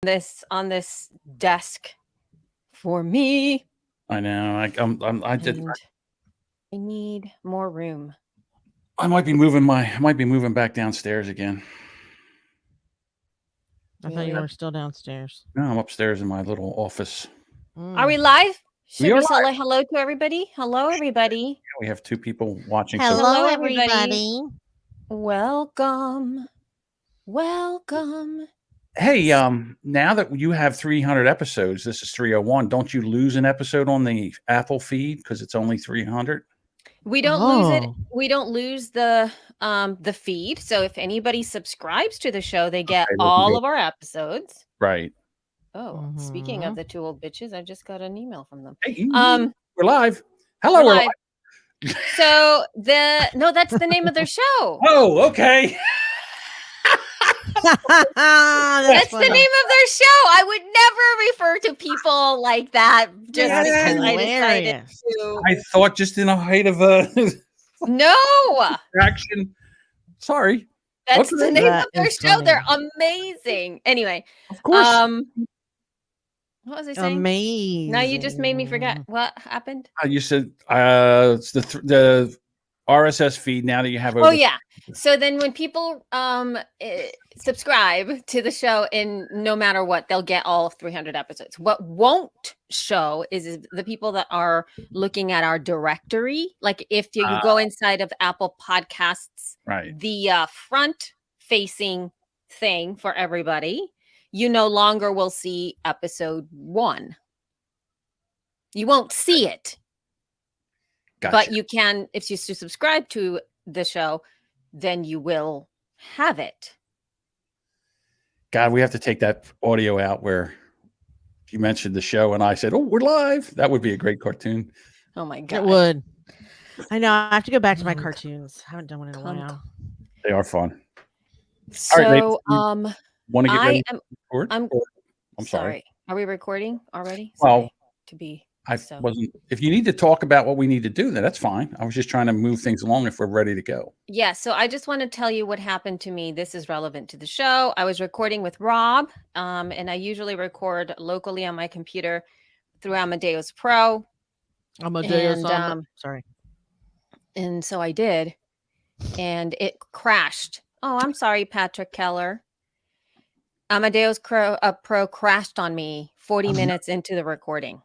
this desk for me. I know. And I need more room. I might be moving back downstairs again. I thought you were still downstairs. No, I'm upstairs in my little office. Are we live? Should We we are say hello to everybody? Hello, everybody. We have 2 people watching. Hello, everybody. Welcome. Welcome. Hey, now that you have 300 episodes, this is 301. Don't you lose an episode on the Apple feed because it's only 300? We don't lose it. We don't lose the feed. So if anybody subscribes to the show, they get all of our episodes. Right. Oh, speaking of the 2 old bitches, I just got an email from them. Hey, we're live. Hello, we're live. So that's the name of their show. Oh, okay. That's the name of their show. I would never refer to people like that just because I decided to. I thought just in a height of no action. Sorry. That's the name of their show. Funny. They're amazing. Anyway, of course. What was I saying? Amazing. Now you just made me forget what happened. You said it's the RSS feed now that you have. Oh yeah. So then when people subscribe to the show, in no matter what, they'll get all 300 episodes. What won't show is the people that are looking at our directory. Like if you go inside of Apple Podcasts, right, the front facing thing for everybody, you no longer will see episode 1. You won't see it. Gotcha. But you can, if you subscribe to the show, then you will have it. God, we have to take that audio out where you mentioned the show and I said, "Oh, we're live." That would be a great cartoon. Oh my God. It would. I know. I have to go back to my cartoons. I haven't done one in a while. They are fun. So, all right, want to get ready to record? I'm sorry. Are we recording already? Well, to be. Wasn't. If you need to talk about what we need to do, then that's fine. I was just trying to move things along if we're ready to go. Yeah. So I just want to tell you what happened to me. This is relevant to the show. I was recording with Rob, and I usually record locally on my computer through Amadeus Pro. Sorry. And so I did, and it crashed. Oh, I'm sorry, Patrick Keller. Amadeus Pro crashed on me 40 minutes into the recording.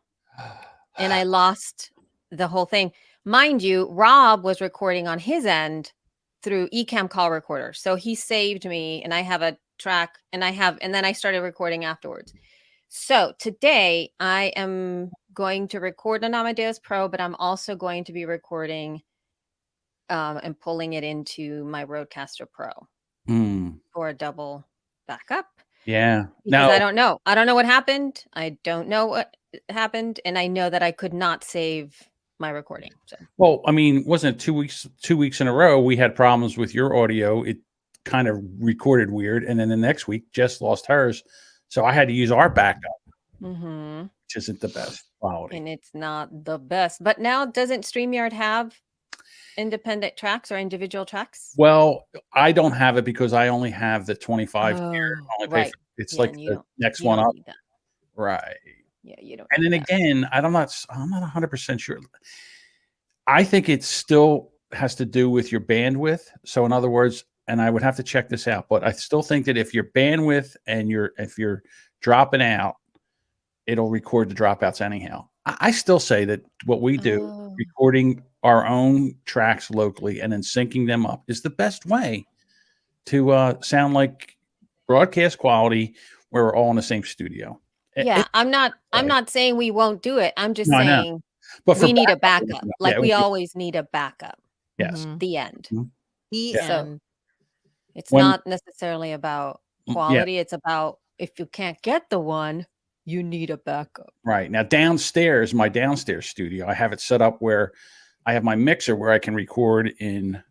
And I lost the whole thing. Mind you, Rob was recording on his end through Ecamm Call Recorder. So he saved me, and I have a track, and then I started recording afterwards. So today I am going to record on Amadeus Pro, but I'm also going to be recording and pulling it into my Rodecaster Pro for a double backup. Yeah. Because I don't know. I don't know what happened. I don't know what happened, and I know that I could not save my recording. So. Well, I mean, wasn't it 2 weeks in a row we had problems with your audio? It kind of recorded weird, and then the next week Jess lost hers, so I had to use our backup, which isn't the best quality, and it's not the best. But now, doesn't StreamYard have independent tracks or individual tracks? Well, I don't have it because I only have the 25 here. Right. It's like the next one up. Right. Yeah, you don't. And then again, I'm not 100% sure. I think it still has to do with your bandwidth. So in other words, and I would have to check this out, but I still think that if your bandwidth and if you're dropping out, it'll record the dropouts anyhow. I still say that what we do, recording our own tracks locally and then syncing them up, is the best way to sound like broadcast quality where we're all in the same studio. Yeah, I'm not saying we won't do it. I'm just saying but we need a backup. Like we always need a backup. Yes. The end. The end. It's not necessarily about quality. It's about if you can't get the one, you need a backup. Right. Now downstairs, my downstairs studio, I have it set up where I have my mixer where I can record in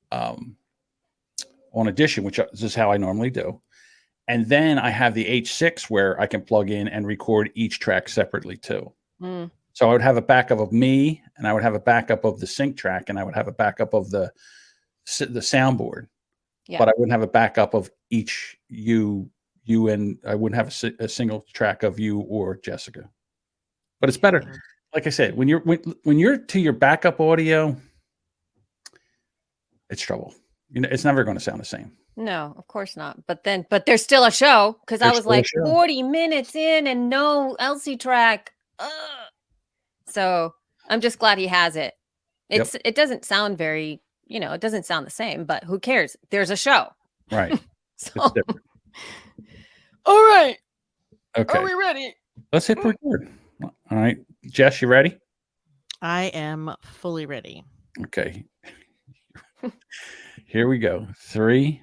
on Audition, which is how I normally do. And then I have the H6 where I can plug in and record each track separately too. So I would have a backup of me, and I would have a backup of the sync track, and I would have a backup of the soundboard. Yeah. But I wouldn't have a backup of each you and I wouldn't have a single track of you or Jessica. But it's better. Like I said, when you're to your backup audio, it's trouble. It's never going to sound the same. No, of course not. But there's still a show because I There's was still a like show. 40 minutes in and no Elsie track. Ugh. So I'm just glad he has it. It doesn't sound very, it doesn't sound the same, but who cares? There's a show. Right. So, It's different. all right. Okay. Are we ready? Let's hit record. All right. Jess, you ready? I am fully ready. Okay. Here we go. 3,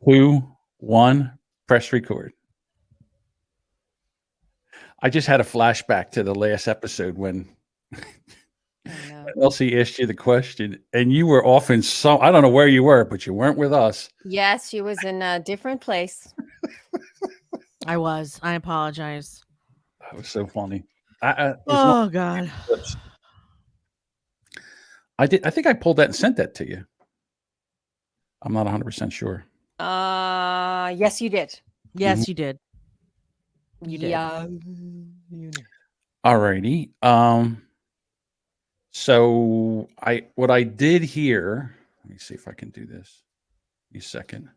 2, 1, press record. I just had a flashback to the last episode when Elsie asked you the question and you were off in I don't know where you were, but you weren't with us. Yes, she was in a different place. I apologize. That was so funny. God. I think I pulled that and sent that to you. I'm not 100% sure. Yes, you did. Yes, you did. You did. Yeah. All righty. So what I did here, let me see if I can do this. Give me a second.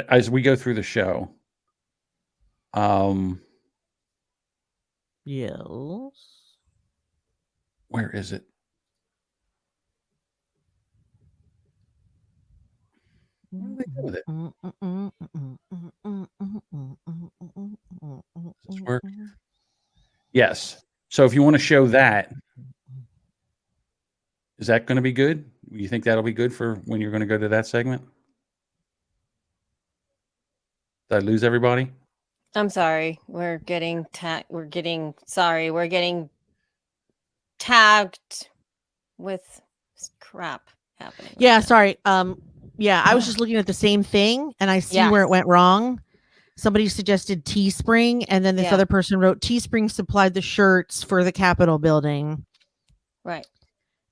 As we go through the show, Yes. where is it? Where did they go with it? Does this work? Yes. So if you want to show that, is that going to be good? You think that'll be good for when you're going to go to that segment? Did I lose everybody? I'm sorry. We're getting tagged with crap happening. right Yeah, now. sorry. Yeah, I was just looking at the same thing and I see where it Yes. went wrong. Somebody suggested Teespring, and then this Yeah. other person wrote Teespring supplied the shirts for the Capitol building. Right.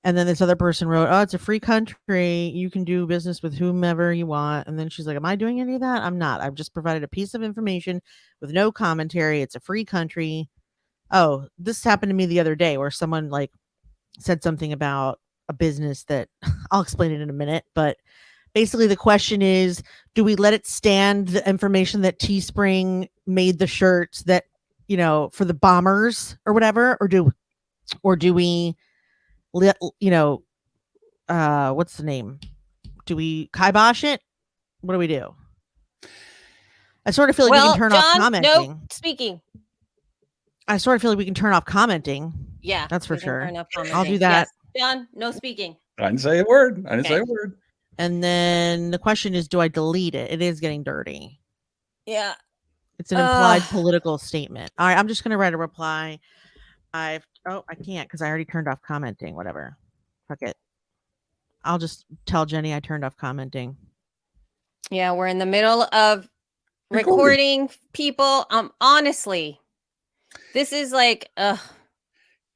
And then this other person wrote, "Oh, it's a free country. You can do business with whomever you want." And then she's like, "Am I doing any of that? I'm not. I've just provided a piece of information with no commentary. It's a free country." Oh, this happened to me the other day where someone like said something about a business that I'll explain it in a minute, but basically the question is, do we let it stand the information that Teespring made the shirts that, for the bombers or whatever, or do we let, what's the name? Do we kibosh it? What do we do? I sort of feel like we can turn off John, commenting. no speaking. I sort of feel like we can turn off commenting. Yeah, That's for we can sure. turn up I'll do commenting. that. Yes. John, no speaking. I didn't say a word. Okay. And then the question is, do I delete it? It is getting dirty. Yeah. It's an implied political statement. All right, I'm just going to write a reply. I can't because I already turned off commenting. Whatever. Fuck it. I'll just tell Jenny I turned off commenting. Yeah, we're in the middle of recording people. Honestly, this is like,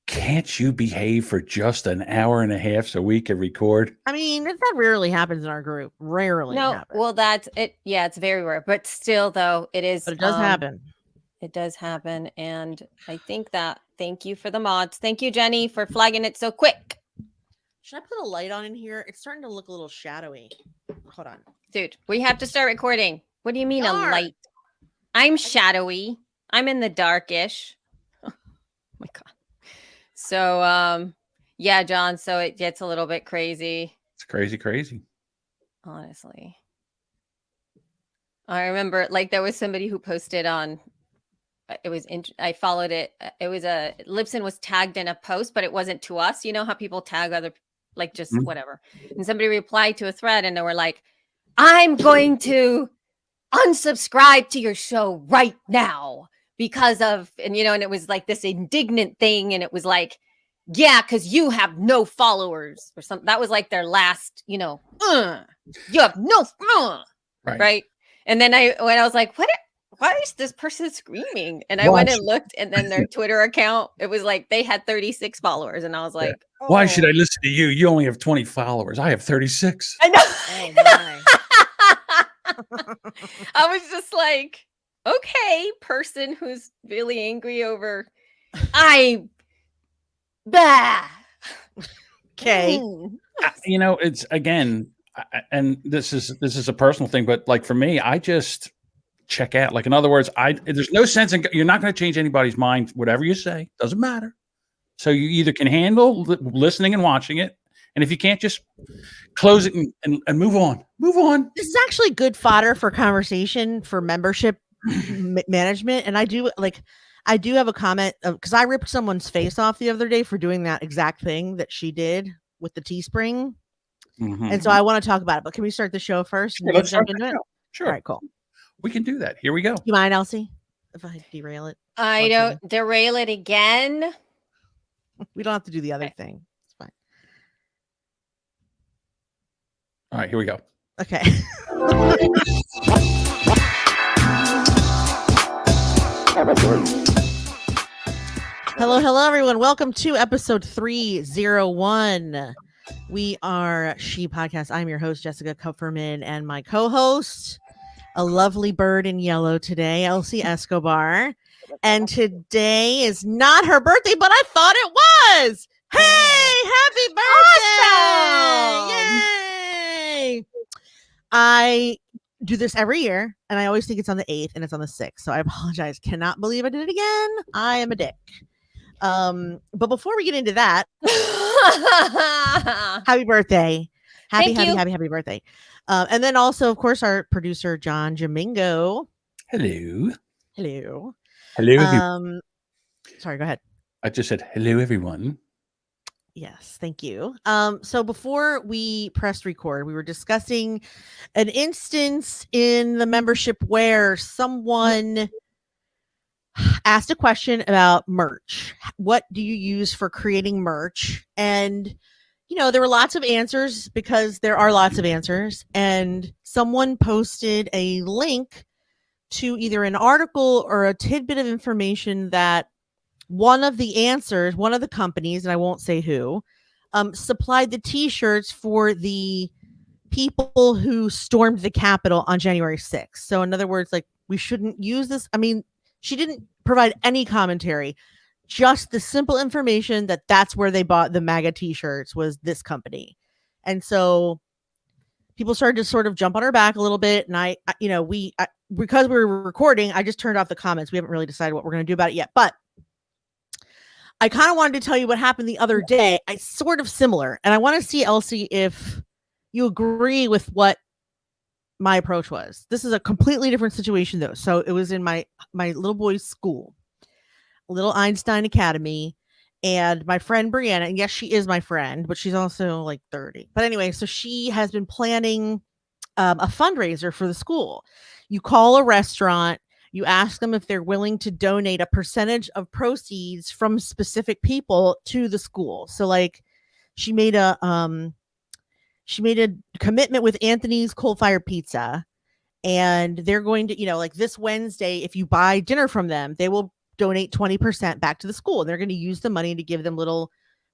Can't you behave for just an hour and a half so we can record? I mean, that rarely happens in our group. Rarely. no, happens. well, that's it. Yeah, it's very rare, but still, though, it is. But it does happen. It does happen, and I think that. Thank you for the mods. Thank you, Jenny, for flagging it so quick. Should I put a light on in here? It's starting to look a little shadowy. Hold on. Dude, we have to start recording. What do you mean Darn. a light? I'm shadowy. I'm in the darkish. Oh my God. So, yeah, John. So it gets a little bit crazy. It's crazy. Honestly. I remember like there was somebody who posted on, I followed it. It was Libsyn was tagged in a post, but it wasn't to us. You know how people tag other, like just whatever. And somebody replied to a thread and they were like, "I'm going to unsubscribe to your show right now because of," and and it was like this indignant thing. And it was like, yeah, because you have no followers or something. That was like their last, you have no, right. And then when I was like, why is this person screaming? And I went and looked, and then their Twitter account, it was like they had 36 followers. And I was like, Why should I listen to you? You only have 20 followers. I have 36. I know. Oh, my. I was just like, okay, person who's really angry over bah. Okay. It's again, and this is a personal thing, but like for me, I just check out. Like in other words, there's no sense in you're not going to change anybody's mind. Whatever you say doesn't matter. So you either can handle listening and watching it, and if you can't, just close it and move on. Move on. This is actually good fodder for conversation for membership management. And I do have a comment because I ripped someone's face off the other day for doing that exact thing that she did with the Teespring. And so I want to talk about it. But can we start the show first? Sure, let's jump into it. Sure. All right, cool. We can do that. Here we go. You mind, Elsie, if I derail it? I don't derail it again. We don't have to do the other thing. It's fine. All right, here we go. Okay. Hello, everyone. Welcome to episode 301. We are She Podcast. I'm your host, Jessica Kupferman, and my co-host, a lovely bird in yellow today, Elsie Escobar. And today is not her birthday, but I thought it was. Hey, happy birthday! Awesome! Yay! I do this every year, and I always think it's on the 8th, and it's on the 6th. So I apologize. Cannot believe I did it again. I am a dick. But before we get into that, happy birthday. Happy birthday. And then also, of course, our producer, John Jamingo. Hello. Hello. Hello. Sorry, go ahead. I just said hello, everyone. Yes, thank you. So before we pressed record, we were discussing an instance in the membership where someone asked a question about merch. What do you use for creating merch? And, there were lots of answers because there are lots of answers. And someone posted a link to either an article or a tidbit of information that one of the companies, and I won't say who, supplied the t-shirts for the people who stormed the Capitol on January 6th. So in other words, like, we shouldn't use this. I mean, she didn't provide any commentary, just the simple information that that's where they bought the MAGA t-shirts was this company. And so people started to sort of jump on her back a little bit. And because we were recording, I just turned off the comments. We haven't really decided what we're going to do about it yet, but I kind of wanted to tell you what happened the other day. It's sort of similar. And I want to see, Elsie, if you agree with what my approach was. This is a completely different situation, though. So it was in my little boy's school, Little Einstein Academy. And my friend Brianna, and yes, she is my friend, but she's also like 30. But anyway, so she has been planning a fundraiser for the school. You call a restaurant. You ask them if they're willing to donate a percentage of proceeds from specific people to the school. So like she made a commitment with Anthony's Coal Fire Pizza, and they're going to, like this Wednesday, if you buy dinner from them, they will donate 20% back to the school. And they're going to use the money to give them little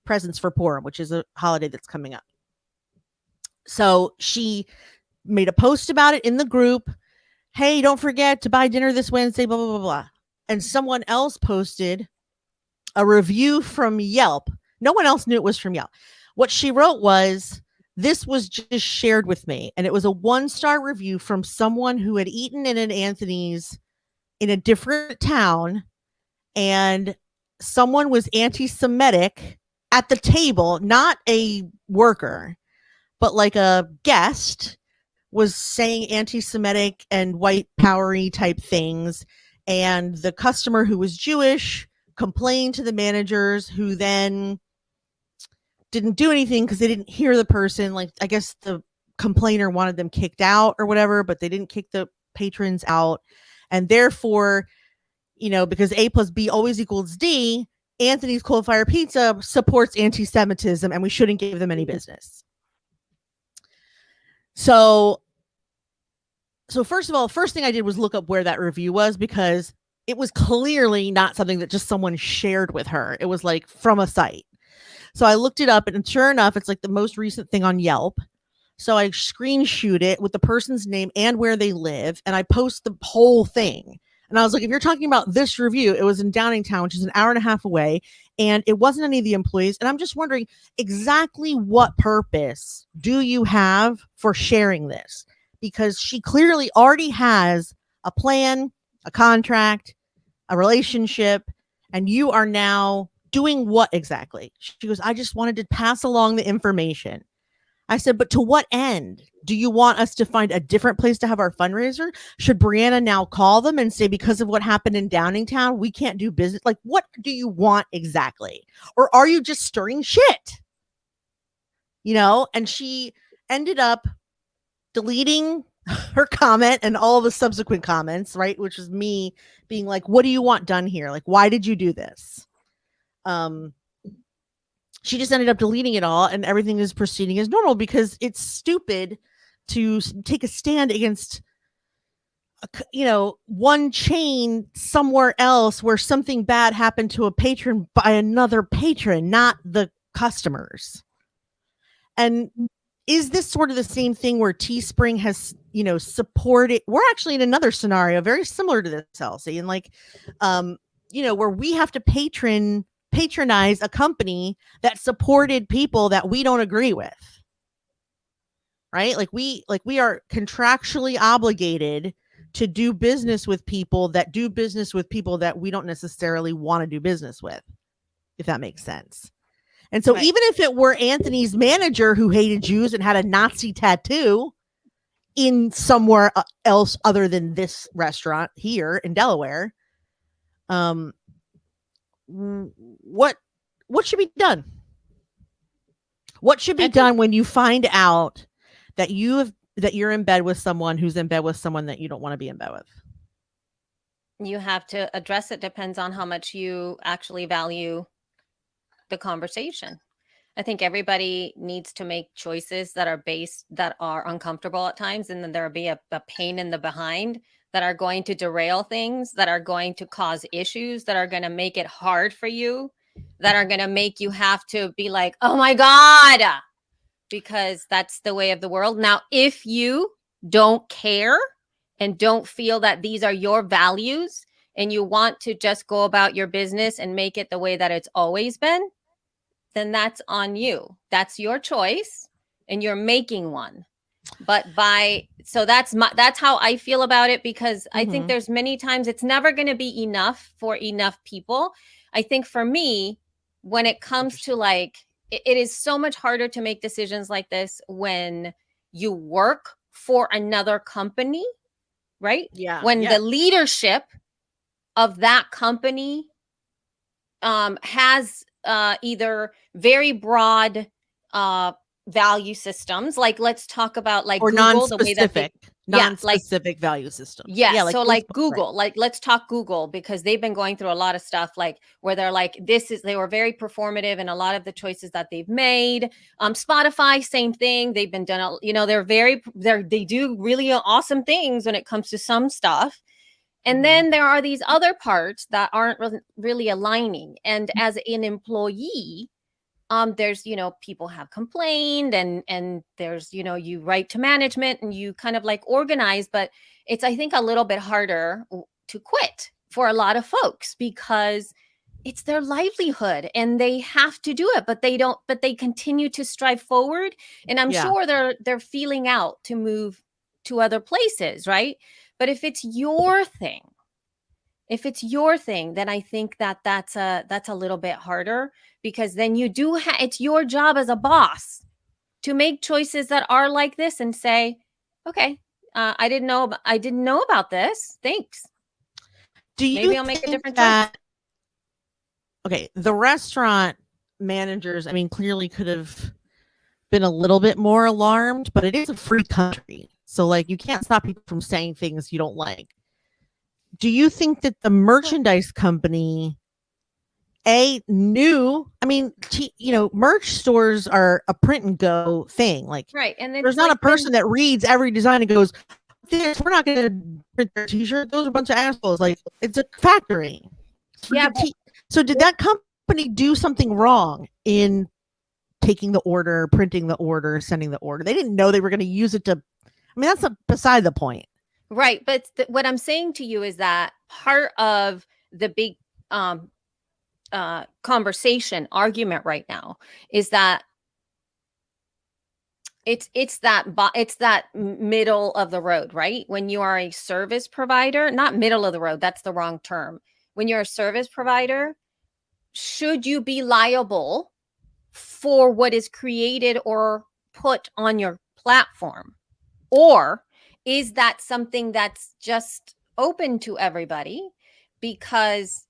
presents for Purim, which is a holiday that's coming up. So she made a post about it in the group. Hey, don't forget to buy dinner this Wednesday, blah, blah, blah, blah. And someone else posted a review from Yelp. No one else knew it was from Yelp. What she wrote was, this was just shared with me. And it was a 1-star review from someone who had eaten in an Anthony's in a different town. And someone was anti-Semitic at the table, not a worker, but like a guest, was saying anti-Semitic and white powery type things. And the customer, who was Jewish, complained to the managers, who then didn't do anything because they didn't hear the person. Like, I guess the complainer wanted them kicked out or whatever, but they didn't kick the patrons out. And therefore, because A plus B always equals D, Anthony's Coal Fire Pizza supports anti-Semitism and we shouldn't give them any business. So first of all, first thing I did was look up where that review was, because it was clearly not something that just someone shared with her. It was like from a site. So I looked it up, and sure enough, it's like the most recent thing on Yelp. So I screenshot it with the person's name and where they live, and I post the whole thing. And I was like, if you're talking about this review, it was in Downingtown, which is an hour and a half away, and it wasn't any of the employees. And I'm just wondering exactly what purpose do you have for sharing this? Because she clearly already has a plan, a contract, a relationship, and you are now doing what exactly? She goes, I just wanted to pass along the information. I said, but to what end? Do you want us to find a different place to have our fundraiser? Should Brianna now call them and say, because of what happened in Downingtown, we can't do business? Like, what do you want exactly? Or are you just stirring shit? You know, and she ended up deleting her comment and all the subsequent comments, right? Which is me being like, what do you want done here? Like, why did you do this? She just ended up deleting it all, and everything is proceeding as normal because it's stupid to take a stand against, one chain somewhere else where something bad happened to a patron by another patron, not the customers. And is this sort of the same thing where Teespring has, supported? We're actually in another scenario very similar to this, Elsie, and where we have to patronize a company that supported people that we don't agree with, right? We are contractually obligated to do business with people that do business with people that we don't necessarily want to do business with, if that makes sense. And so even if it were Anthony's manager who hated Jews and had a Nazi tattoo in somewhere else other than this restaurant here in Delaware, what should be done? What should be done when you find out that you're in bed with someone who's in bed with someone that you don't want to be in bed with? You have to address it. Depends on how much you actually value the conversation. I think everybody needs to make choices that are uncomfortable at times, and then there'll be a pain in the behind that are going to derail things, that are going to cause issues, that are going to make it hard for you, that are going to make you have to be like, oh my God, because that's the way of the world. Now, if you don't care and don't feel that these are your values and you want to just go about your business and make it the way that it's always been, then that's on you. That's your choice and you're making one. But that's how I feel about it, because I think there's many times it's never going to be enough for enough people. I think for me, when it comes to it is so much harder to make decisions like this when you work for another company, right? Yeah. When the leadership of that company has either very broad value systems, let's talk about or Google, the way that non-specific value systems. So Google, let's talk Google, because they've been going through a lot of stuff where they're they were very performative in a lot of the choices that they've made. Spotify, same thing. They've been done, they do really awesome things when it comes to some stuff. And then there are these other parts that aren't really aligning. And as an employee, there's, people have complained and there's, you write to management and you kind of organize, but it's, I think, a little bit harder to quit for a lot of folks because it's their livelihood and they have to do it, but they continue to strive forward. And I'm sure they're feeling out to move to other places, right? But if it's your thing, then I think that's a little bit harder, because then you do it's your job as a boss to make choices that are like this and say, okay, I didn't know about this. Thanks. Maybe I'll make a different choice. Okay, the restaurant managers, clearly could have been a little bit more alarmed, but it is a free country. So you can't stop people from saying things you don't like. Do you think that the merchandise company knew? Merch stores are a print and go thing. Right. And there's not a person that reads every design and goes, we're not going to print their t-shirt. Those are a bunch of assholes. It's a factory. So did that company do something wrong in taking the order, printing the order, sending the order. They didn't know they were going to use it to. I mean, that's beside the point. Right. But what I'm saying to you is that part of the big conversation argument right now is that it's that middle of the road, right? When you are a service provider, not middle of the road, that's the wrong term. When you're a service provider, should you be liable for what is created or put on your platform? Or is that something that's just open to everybody because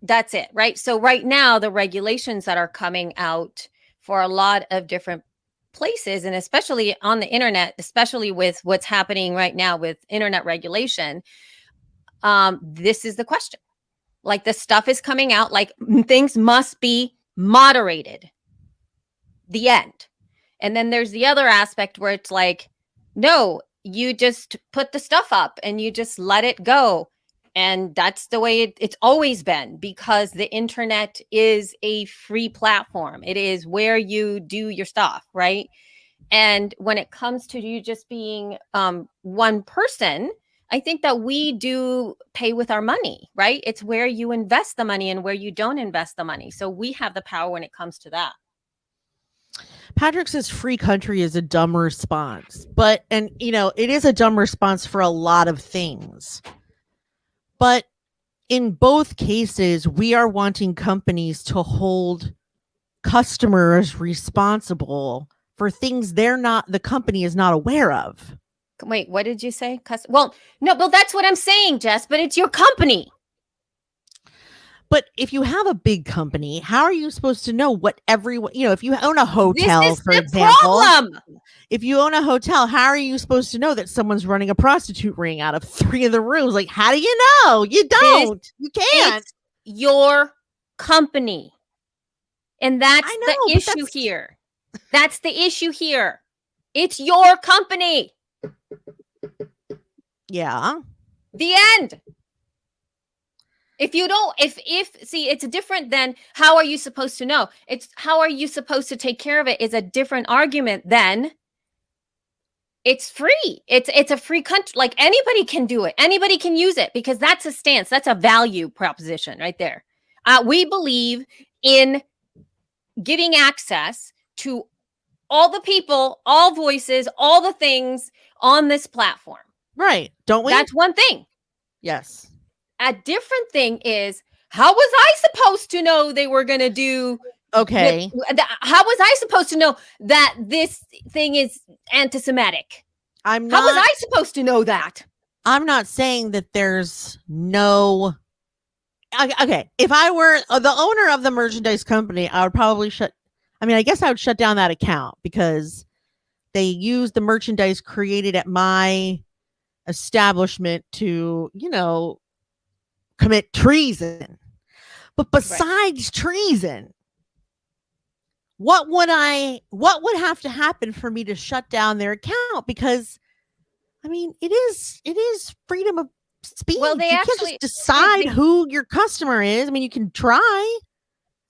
that's it, right? So right now, the regulations that are coming out for a lot of different places, and especially on the internet, especially with what's happening right now with internet regulation, this is the question. Like, the stuff is coming out, like things must be moderated. The end. And then there's the other aspect where it's like, no, you just put the stuff up and you just let it go. And that's the way it's always been, because the internet is a free platform. It is where you do your stuff, right? And when it comes to you just being one person, I think that we do pay with our money, right? It's where you invest the money and where you don't invest the money. So we have the power when it comes to that. Patrick says free country is a dumb response, and it is a dumb response for a lot of things. But in both cases, we are wanting companies to hold customers responsible for things the company is not aware of. Wait, what did you say? Well, no, but that's what I'm saying, Jess, but it's your company. But if you have a big company, how are you supposed to know what everyone, if you own a hotel, for example, if you own a hotel, how are you supposed to know that someone's running a prostitute ring out of 3 of the rooms? Like, how do you know? You don't. You can't. It's your company. And that's the issue here. That's the issue here. It's your company. Yeah. The end. If you don't, see, it's different than how are you supposed to know? It's how are you supposed to take care of it is a different argument than it's free. It's a free country. Like, anybody can do it. Anybody can use it, because that's a stance. That's a value proposition right there. We believe in giving access to all the people, all voices, all the things on this platform. Right. Don't we? That's one thing. Yes. A different thing is, how was I supposed to know they were going to do? Okay. How was I supposed to know that this thing is anti-Semitic? How was I supposed to know that? I'm not saying that there's no. Okay. If I were the owner of the merchandise company, I would probably I guess I would shut down that account, because they used the merchandise created at my establishment to, commit treason. But besides treason, what would have to happen for me to shut down their account? Because it is freedom of speech. Well, you can't just decide who your customer is. You can try.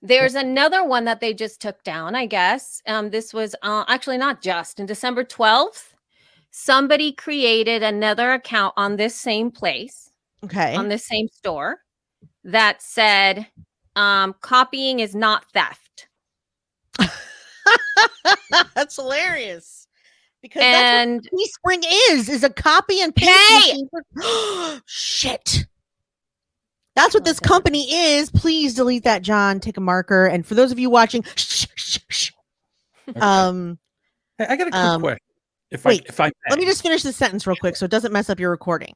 There's another one that they just took down, I guess. This was actually not just in December 12th. Somebody created another account on this same place. Okay. On this same store that said, copying is not theft. That's hilarious. Because that's what Teespring is a copy and paste. Shit. That's what this company is. Please delete that, John. Take a marker. And for those of you watching, shh. Okay. Hey, I got a quick question. If I let me just finish this sentence real quick so it doesn't mess up your recording.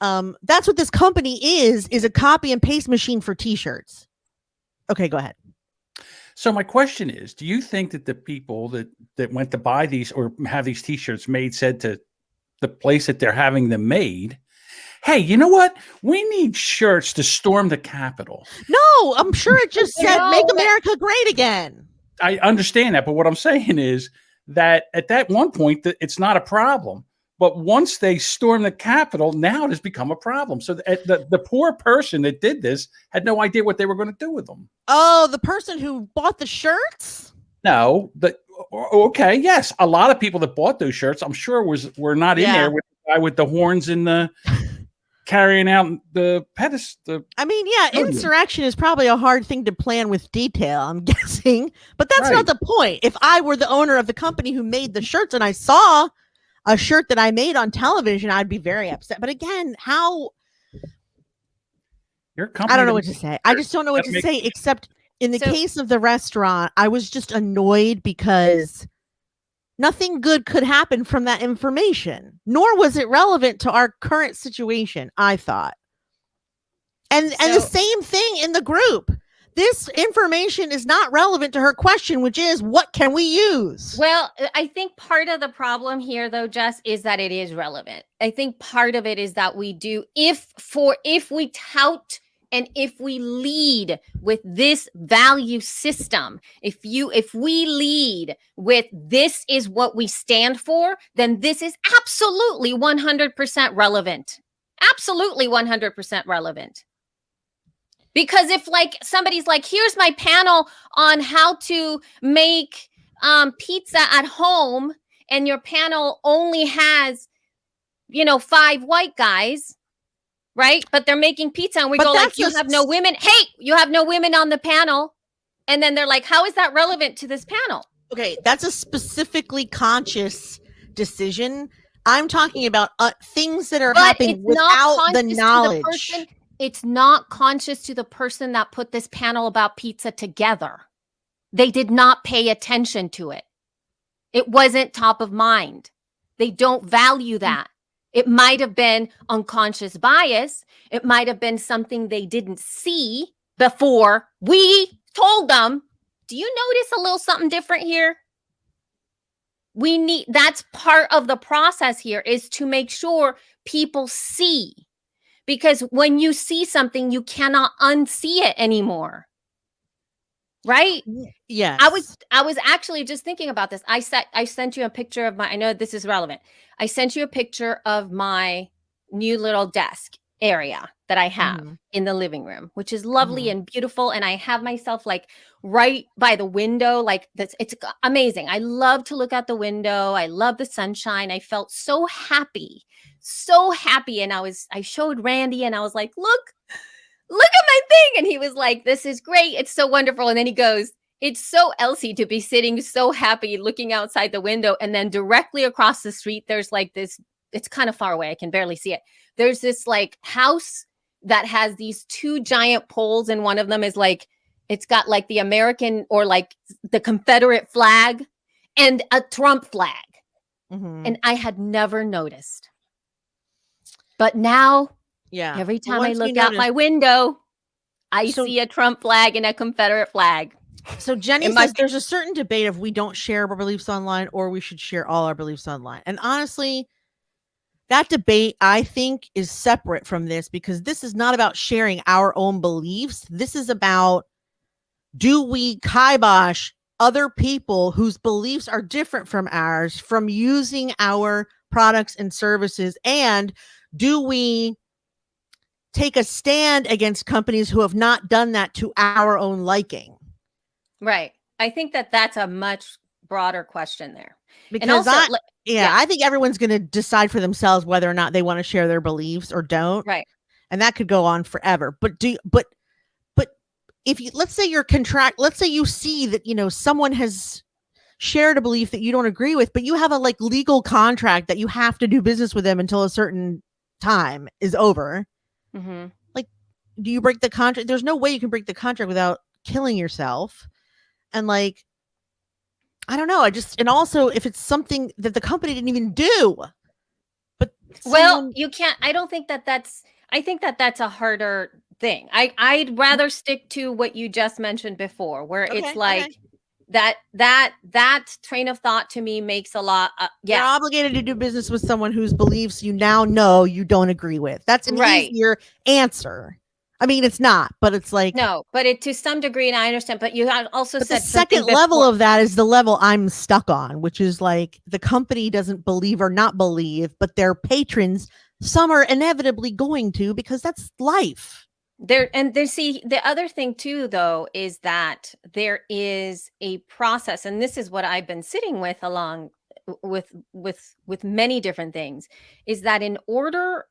That's what this company is a copy and paste machine for t-shirts. Okay, go ahead. So my question is, do you think that the people that went to buy these or have these t-shirts made said to the place that they're having them made, hey, you know what? We need shirts to storm the Capitol. No, I'm sure it just said, make America great again. I understand that. But what I'm saying is that at that one point, it's not a problem. But once they storm the Capitol, now it has become a problem. So the poor person that did this had no idea what they were going to do with them. Oh, the person who bought the shirts? No, but okay, yes, a lot of people that bought those shirts, I'm sure were not in Yeah. there with the guy with the horns and the carrying out the pedestal. I mean, yeah, Totally. insurrection is probably a hard thing to plan with detail, I'm guessing, but that's Right. not the point. If I were the owner of the company who made the shirts and I saw a shirt that I made on television, I'd be very upset. But again, Your company. I don't know what to say. I just don't know what That to makes- say, except in the So- case of the restaurant, I was just annoyed because nothing good could happen from that information, nor was it relevant to our current situation, I thought. And the So- same thing in the group. This information is not relevant to her question, which is what can we use? Well, I think part of the problem here, though, Jess, is that it is relevant. I think part of it is that we do, if we tout and if we lead with this value system, if we lead with this is what we stand for, then this is absolutely 100% relevant. Absolutely 100% relevant. Because if like somebody's like, here's my panel on how to make pizza at home, and your panel only has, 5 white guys, right? But they're making pizza, and we But go like, that's you a have no women. Hey, you have no women on the panel. And then they're like, how is that relevant to this panel? Okay, that's a specifically conscious decision. I'm talking about things that are But happening it's not without the conscious to the knowledge. person. It's not conscious to the person that put this panel about pizza together. They did not pay attention to it. It wasn't top of mind. They don't value that. It might have been unconscious bias. It might have been something they didn't see before we told them, do you notice a little something different here? That's part of the process here, is to make sure people see. Because when you see something, you cannot unsee it anymore. Right? Yes. I was actually just thinking about this. I sent you a picture of I know this is relevant. I sent you a picture of my new little desk area that I have Mhm. in the living room, which is lovely and beautiful. And I have myself like right by the window, like that's, it's amazing. I love to look out the window. I love the sunshine. I felt so happy. And I showed Randy and I was like, look at my thing. And he was like, this is great. It's so wonderful. And then he goes, it's so Elsie to be sitting so happy looking outside the window. And then directly across the street, there's like this, it's kind of far away. I can barely see it. There's this like house that has these 2 giant poles. And one of them is like, it's got like the American or like the Confederate flag and a Trump flag. Mhm. And I had never noticed. But now, Yeah. every Well, time I once we look out my notice- window, I So- see a Trump flag and a Confederate flag. So Jenny It might says there's a certain debate if we don't share our beliefs online or we should share all our beliefs online. And honestly, that debate, I think, is separate from this, because this is not about sharing our own beliefs. This is about, do we kibosh other people whose beliefs are different from ours from using our products and services? And do we take a stand against companies who have not done that to our own liking? Right. I think that that's a much broader question there. Because And also, yeah, yeah. I think everyone's going to decide for themselves whether or not they want to share their beliefs or don't. right. And that could go on forever. But if you, let's say let's say you see that, someone has shared a belief that you don't agree with, but you have a like legal contract that you have to do business with them until a certain time is over. hmm Do you break the contract? There's no way you can break the contract without killing yourself. And like, I don't know. And also if it's something that the company didn't even do, but Well, someone- you can't. I don't think I think that that's a harder thing. I'd rather stick to what you just mentioned before, where Okay, it's like okay. that train of thought to me makes a lot. You're Yeah. obligated to do business with someone whose beliefs you now know you don't agree with. That's an Right. easier answer. I mean, it's not, but it's like, No, but to some degree, and I understand, but you had also but the said something second level before- of that is the level I'm stuck on, which is like the company doesn't believe or not believe, but their patrons, some are inevitably going to, because that's life. See, the other thing too, though, is that there is a process, and this is what I've been sitting with along with many different things, is that in order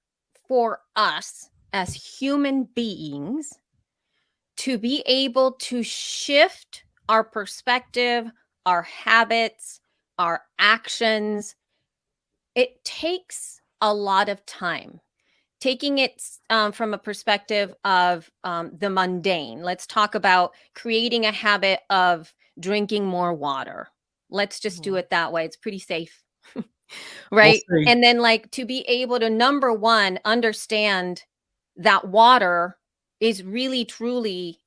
for us as human beings to be able to shift our perspective, our habits, our actions, it takes a lot of time. Taking it from a perspective of the mundane, let's talk about creating a habit of drinking more water. Let's just do it that way. It's pretty safe. Right. We'll see. And then, like, to be able to, number one, understand that water is really, truly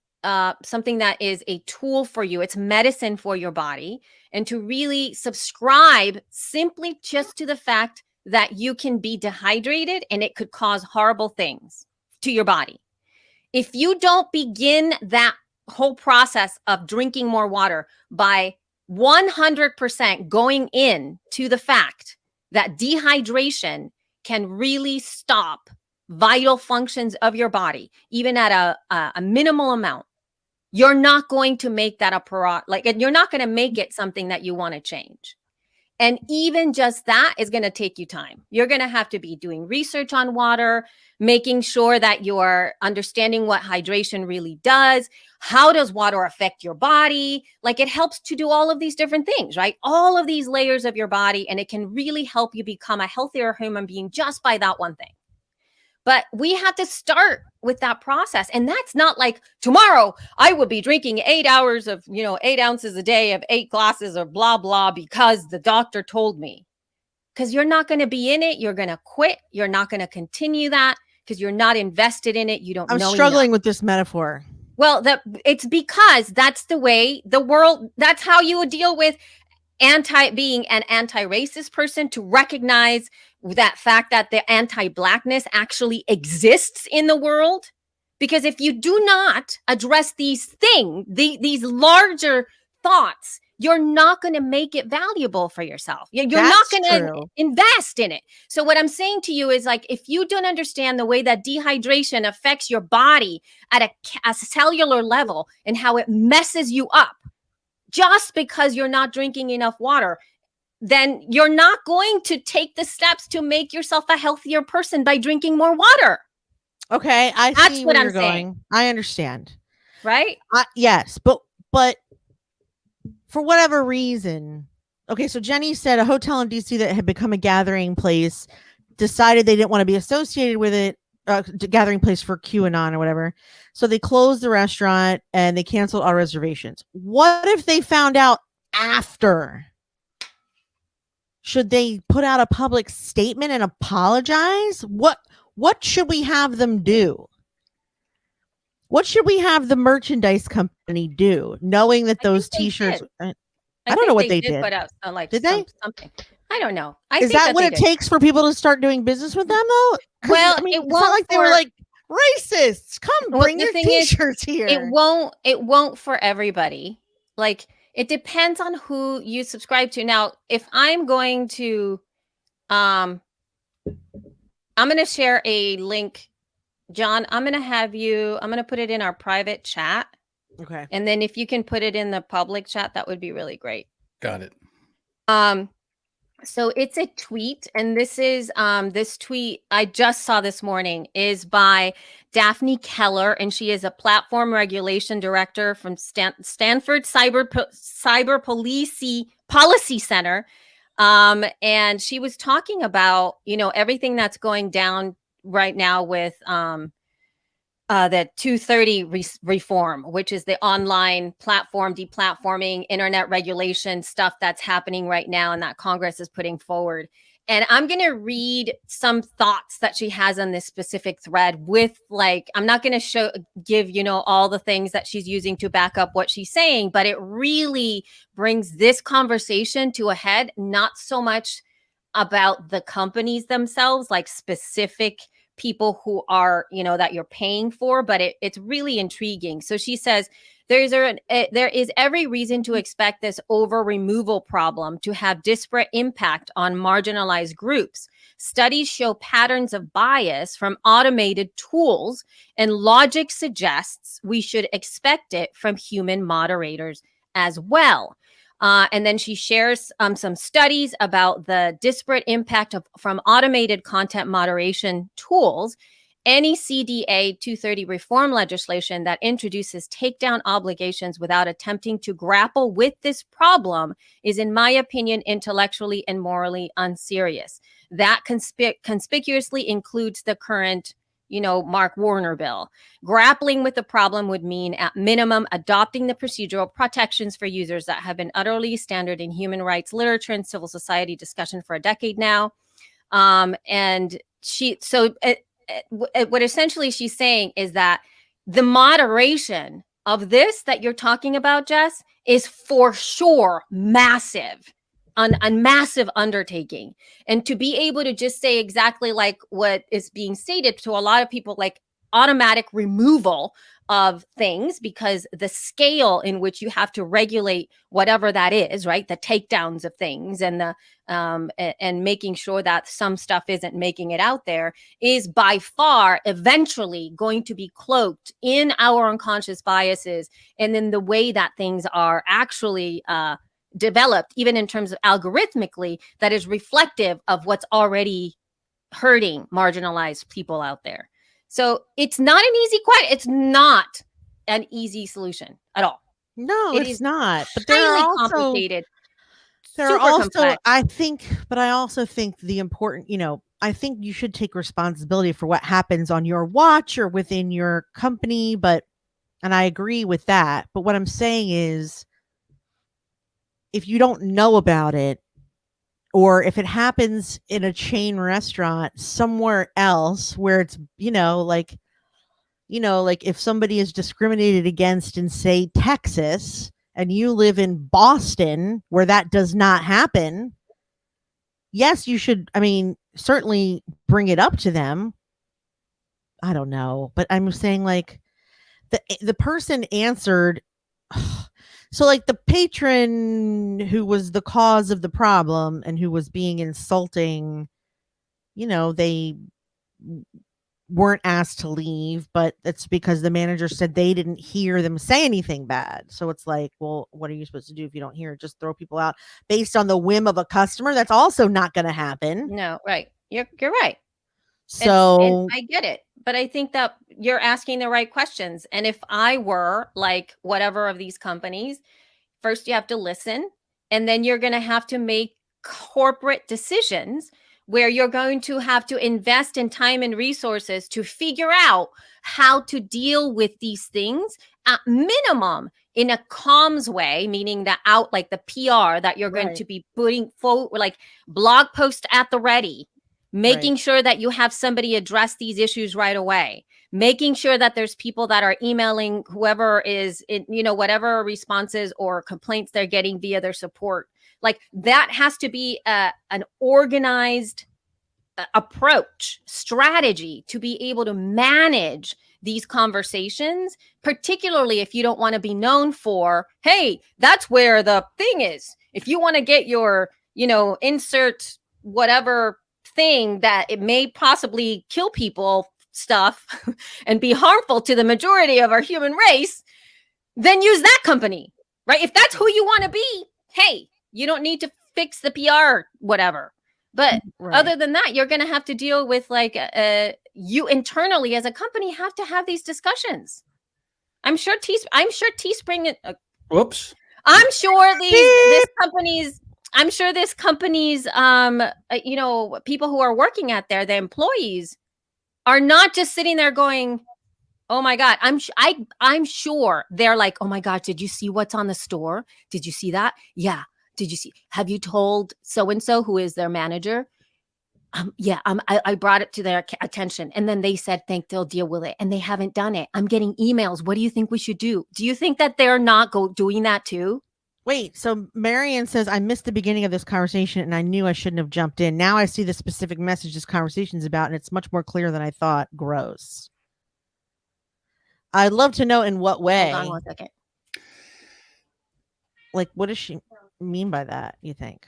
something that is a tool for you. It's medicine for your body. And to really subscribe simply just to the fact that you can be dehydrated and it could cause horrible things to your body. If you don't begin that whole process of drinking more water by 100% going in to the fact that dehydration can really stop vital functions of your body, even at a minimal amount, you're not going to make that you're not going to make it something that you want to change. And even just that is going to take you time. You're going to have to be doing research on water, making sure that you're understanding what hydration really does. How does water affect your body? Like, it helps to do all of these different things, right? All of these layers of your body, and it can really help you become a healthier human being just by that one thing. But we have to start with that process. And that's not like, tomorrow I will be drinking 8 hours of, 8 ounces a day of 8 glasses of blah, blah, because the doctor told me. Because you're not going to be in it. You're going to quit. You're not going to continue that because you're not invested in it. You don't know. I'm struggling with this metaphor. Well, it's because that's the way the world, that's how you would deal with being an anti-racist person, to recognize that fact that the anti-blackness actually exists in the world. Because if you do not address these things, these larger thoughts, you're not going to make it valuable for yourself. You're not going to invest in it. So what I'm saying to you is, like, if you don't understand the way that dehydration affects your body at a cellular level and how it messes you up, just because you're not drinking enough water, then you're not going to take the steps to make yourself a healthier person by drinking more water. Okay, That's see what where I'm you're saying. going. I understand. Right? Yes, but for whatever reason, okay, so Jenny said a hotel in DC that had become a gathering place decided they didn't want to be associated with it, gathering place for QAnon or whatever. So they closed the restaurant and they canceled all reservations. What if they found out after? Should they put out a public statement and apologize? What should we have them do? What should we have the merchandise company do, knowing that those T-shirts? I don't know what they did. Put out did they something? I don't know. Is that what it takes for people to start doing business with them, though? Well, I mean, it's not like they were like racists. Come, bring your T-shirts here. It won't for everybody. Like, it depends on who you subscribe to. Now, if I'm going to, I'm going to share a link. John, I'm going to put it in our private chat. Okay. And then if you can put it in the public chat, that would be really great. Got it. So it's a tweet, and this is this tweet I just saw this morning is by Daphne Keller, and she is a platform regulation director from Stanford Cyber Policy Center. And she was talking about, everything that's going down right now with the 230 reform, which is the online platform deplatforming, internet regulation stuff that's happening right now and that Congress is putting forward. And I'm going to read some thoughts that she has on this specific thread with, like, I'm not going to give, all the things that she's using to back up what she's saying, but it really brings this conversation to a head, not so much about the companies themselves, like specific people who are, that you're paying for, but it's really intriguing. So she says, there is every reason to expect this over removal problem to have disparate impact on marginalized groups. Studies show patterns of bias from automated tools, and logic suggests we should expect it from human moderators as well. And then she shares some studies about the disparate impact from automated content moderation tools. Any CDA 230 reform legislation that introduces takedown obligations without attempting to grapple with this problem is, in my opinion, intellectually and morally unserious. That conspicuously includes the current, Mark Warner bill. Grappling with the problem would mean, at minimum, adopting the procedural protections for users that have been utterly standard in human rights literature and civil society discussion for a decade now. What essentially she's saying is that the moderation of this that you're talking about, Jess, is for sure massive, a massive undertaking. And to be able to just say exactly like what is being stated to a lot of people, like automatic removal of things, because the scale in which you have to regulate whatever that is, right? The takedowns of things and the and making sure that some stuff isn't making it out there is by far eventually going to be cloaked in our unconscious biases and in the way that things are actually developed, even in terms of algorithmically, that is reflective of what's already hurting marginalized people out there. So it's not an easy question. It's not an easy solution at all. No, it's not. But Highly there are also complicated. there are super also complex. I also think the important, I think you should take responsibility for what happens on your watch or within your company, and I agree with that. But what I'm saying is, if you don't know about it, or if it happens in a chain restaurant somewhere else where it's, like if somebody is discriminated against in, say, Texas, and you live in Boston where that does not happen, yes, you should, certainly bring it up to them. I don't know, but I'm saying, like, the person answered. So, like, the patron who was the cause of the problem and who was being insulting, they weren't asked to leave, but that's because the manager said they didn't hear them say anything bad. So it's like, well, what are you supposed to do if you don't hear it? Just throw people out based on the whim of a customer? That's also not going to happen. No, right. You're right. So I get it, but I think that you're asking the right questions. And if I were like whatever of these companies, first you have to listen, and then you're going to have to make corporate decisions where you're going to have to invest in time and resources to figure out how to deal with these things at minimum in a comms way, meaning that out like the PR that you're going to be putting forward, like blog post at the ready, making sure that you have somebody address these issues right away, making sure that there's people that are emailing whoever is in, whatever responses or complaints they're getting via their support. Like that has to be an organized approach, strategy to be able to manage these conversations, particularly if you don't want to be known for, hey, that's where the thing is. If you want to get your, insert whatever thing that it may possibly kill people stuff and be harmful to the majority of our human race, then use that company, right? If that's who you want to be, hey, you don't need to fix the PR, whatever. But other than that, you're going to have to deal with like you internally as a company have to have these discussions. I'm sure Teespring. Whoops. I'm sure this company's people who are working out there, the employees, are not just sitting there going, oh my God, I'm sure they're like, oh my God, did you see what's on the store? Did you see that? Yeah. Did you see? Have you told so-and-so who is their manager? I brought it to their attention. And then they said, they'll deal with it. And they haven't done it. I'm getting emails. What do you think we should do? Do you think that they're not doing that too? Wait, so Marianne says, I missed the beginning of this conversation and I knew I shouldn't have jumped in. Now I see the specific message this conversation is about, and it's much more clear than I thought. Gross. I'd love to know in what way. Hold on 1 second. Like, what does she mean by that, you think?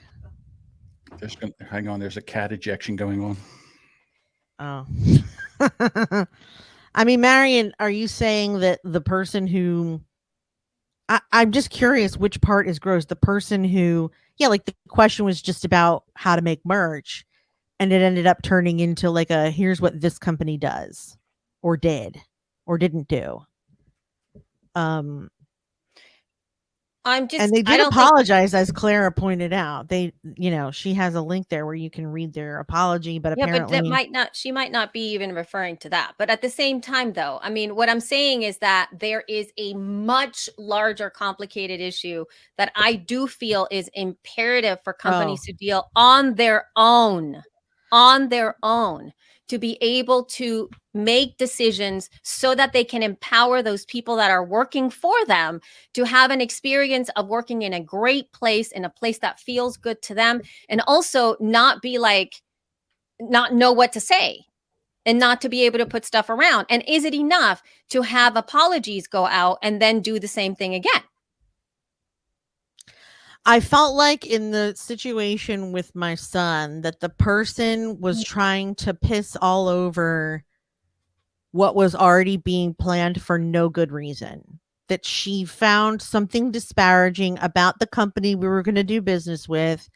Hang on, there's a cat ejection going on. Oh. I mean, Marion, are you saying that the person who I'm just curious which part is gross? The person who, yeah, like the question was just about how to make merch, and it ended up turning into like a here's what this company does or did or didn't do. I'm just, And they I did don't think, apologize, as Clara pointed out. They, she has a link there where you can read their apology, but yeah, but that apparently, she might not be even referring to that. But at the same time, though, I mean, what I'm saying is that there is a much larger, complicated issue that I do feel is imperative for companies to deal on their own, to be able to make decisions so that they can empower those people that are working for them to have an experience of working in a great place, in a place that feels good to them, and also not be like, not know what to say and not to be able to put stuff around. And is it enough to have apologies go out and then do the same thing again? I felt like in the situation with my son that the person was trying to piss all over what was already being planned for no good reason. That she found something disparaging about the company we were going to do business with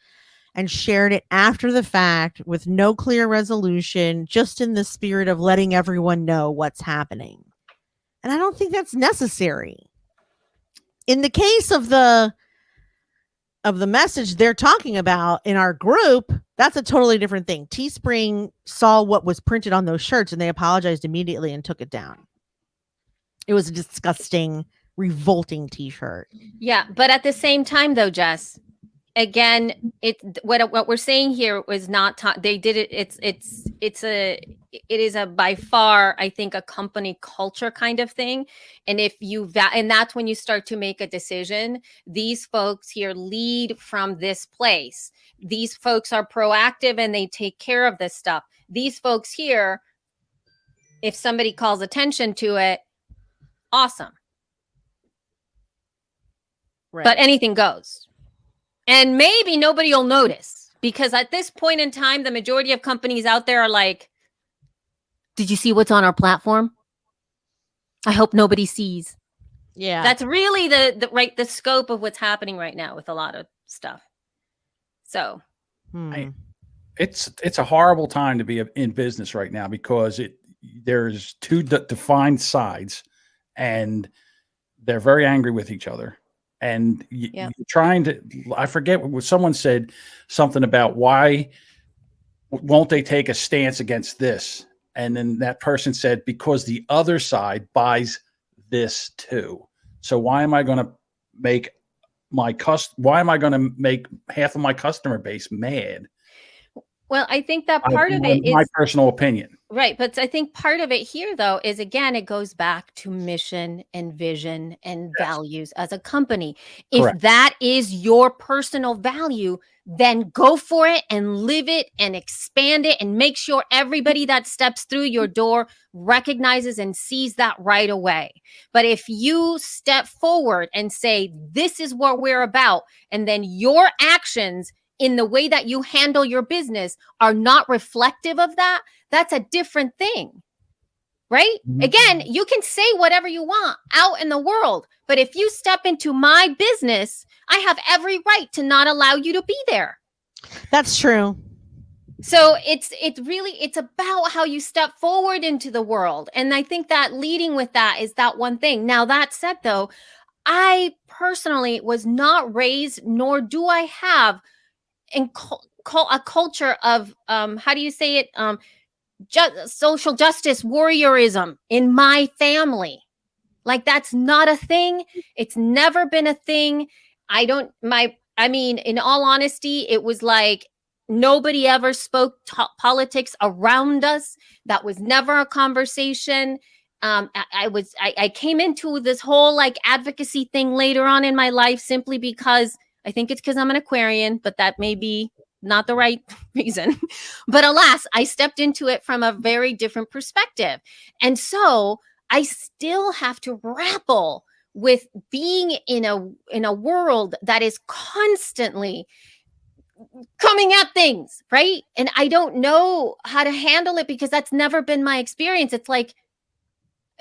and shared it after the fact with no clear resolution, just in the spirit of letting everyone know what's happening. And I don't think that's necessary. In the case of the message they're talking about in our group, that's a totally different thing. Teespring saw what was printed on those shirts and they apologized immediately and took it down. It was a disgusting, revolting t-shirt. Yeah, but at the same time, though, Jess, again, what we're saying here was not they did it. It is a by far, I think, a company culture kind of thing. And if you and that's when you start to make a decision. These folks here lead from this place. These folks are proactive and they take care of this stuff. These folks here, if somebody calls attention to it, awesome. Right. But anything goes. And maybe nobody will notice, because at this point in time, the majority of companies out there are like, did you see what's on our platform? I hope nobody sees. Yeah. That's really the scope of what's happening right now with a lot of stuff. So it's a horrible time to be in business right now, because there's two defined sides and they're very angry with each other. And you're trying to, I forget what someone said, something about why won't they take a stance against this? And then that person said, because the other side buys this too. So why am I going to make half of my customer base mad? Well, I think that part of it is my personal opinion. Right. But I think part of it here, though, is, again, it goes back to mission and vision and values as a company. Correct. If that is your personal value, then go for it and live it and expand it and make sure everybody that steps through your door recognizes and sees that right away. But if you step forward and say, this is what we're about, and then your actions in the way that you handle your business are not reflective of that, that's a different thing, right? Mm-hmm. Again, you can say whatever you want out in the world, but if you step into my business, I have every right to not allow you to be there. That's true. So it's about how you step forward into the world. And I think that leading with that is that one thing. Now, that said, though, I personally was not raised, nor do I have a culture of, how do you say it? Social justice warriorism in my family. Like, that's not a thing. It's never been a thing. In all honesty, it was like nobody ever spoke politics around us. That was never a conversation. I came into this whole like advocacy thing later on in my life simply because I think it's because I'm an Aquarian, but that may be not the right reason. But alas, I stepped into it from a very different perspective. And so I still have to grapple with being in a world that is constantly coming at things, right? And I don't know how to handle it because that's never been my experience. It's like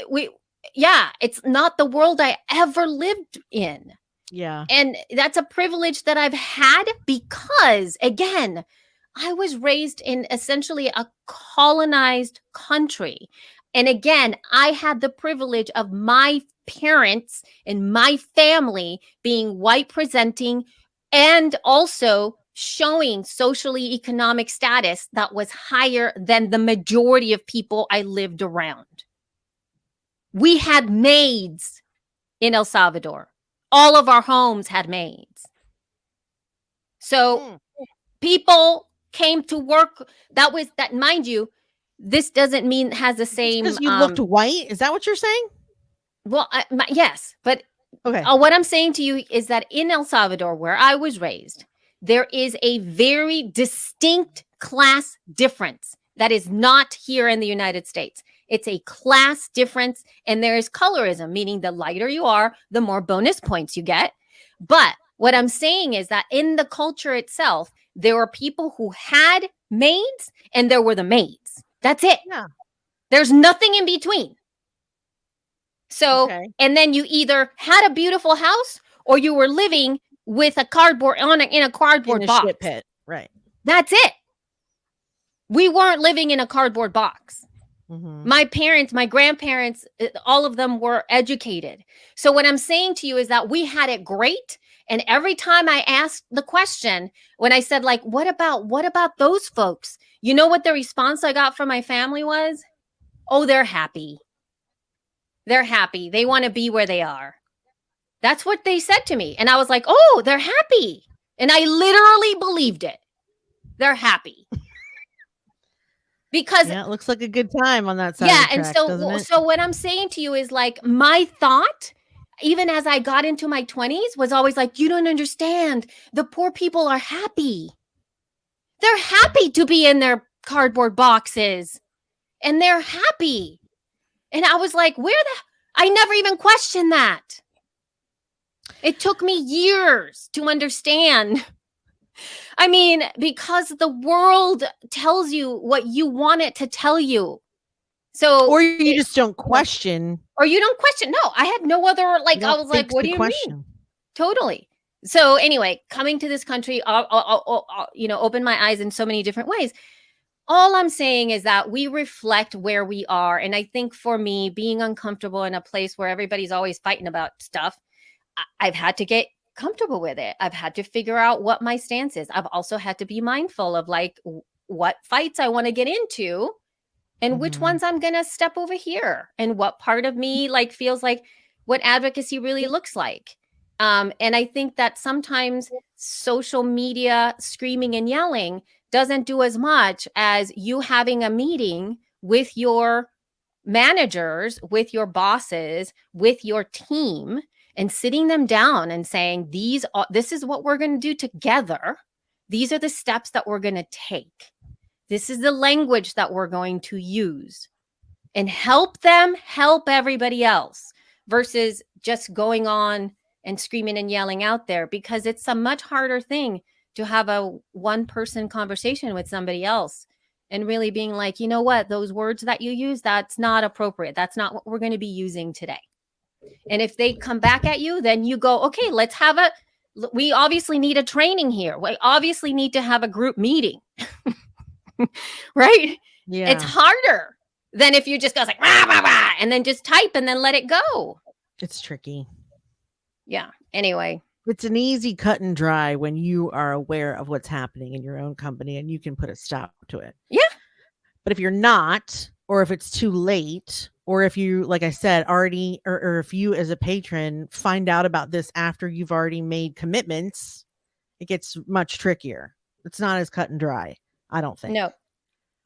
it's not the world I ever lived in. Yeah. And that's a privilege that I've had because, again, I was raised in essentially a colonized country. And again, I had the privilege of my parents and my family being white presenting and also showing socially economic status that was higher than the majority of people I lived around. We had maids in El Salvador. All of our homes had maids. So people came to work. That, mind you, this doesn't mean has the same. Because you looked white? Is that what you're saying? Well, yes. But okay. What I'm saying to you is that in El Salvador, where I was raised, there is a very distinct class difference that is not here in the United States. It's a class difference, and there is colorism, meaning the lighter you are, the more bonus points you get. But what I'm saying is that in the culture itself, there were people who had maids, and there were the maids. That's it. Yeah. There's nothing in between. So, Okay. and then you either had a beautiful house, or you were living with a cardboard in a cardboard In a box. shit pit. Right. That's it. We weren't living in a cardboard box. Mm-hmm. My parents, my grandparents, all of them were educated. So what I'm saying to you is that we had it great. And every time I asked the question, when I said, like, what about those folks? You know what the response I got from my family was? Oh, they're happy. They're happy. They want to be where they are. That's what they said to me. And I was like, oh, they're happy. And I literally believed it. They're happy. Because it looks like a good time on that side. Yeah, of the track, and so what I'm saying to you is, like, my thought, even as I got into my 20s, was always like, you don't understand. The poor people are happy. They're happy to be in their cardboard boxes, and they're happy. And I was like, I never even questioned that. It took me years to understand. I mean, because the world tells you what you want it to tell you. So, or you just don't question. Or you don't question. No, I had no other, like, I was like, what do you mean? Totally. So anyway, coming to this country, I'll open my eyes in so many different ways. All I'm saying is that we reflect where we are. And I think for me, being uncomfortable in a place where everybody's always fighting about stuff, I've had to get comfortable with it. I've had to figure out what my stance is. I've also had to be mindful of, like, what fights I want to get into and which ones I'm going to step over here, and what part of me, like, feels like what advocacy really looks like. And I think that sometimes social media screaming and yelling doesn't do as much as you having a meeting with your managers, with your bosses, with your team, and sitting them down and saying, this is what we're going to do together. These are the steps that we're going to take. This is the language that we're going to use, and help them help everybody else, versus just going on and screaming and yelling out there, because it's a much harder thing to have a one-person conversation with somebody else and really being like, you know what, those words that you use, that's not appropriate. That's not what we're going to be using today. And if they come back at you, then you go, okay, we obviously need a training here. We obviously need to have a group meeting. Right? Yeah. It's harder than if you just go like, rah, rah, rah, and then just type and then let it go. It's tricky. Yeah. Anyway. It's an easy cut and dry when you are aware of what's happening in your own company and you can put a stop to it. Yeah. But if you're not, or if it's too late, or if you, like I said, already, or if you as a patron find out about this after you've already made commitments, it gets much trickier. It's not as cut and dry, I don't think. No.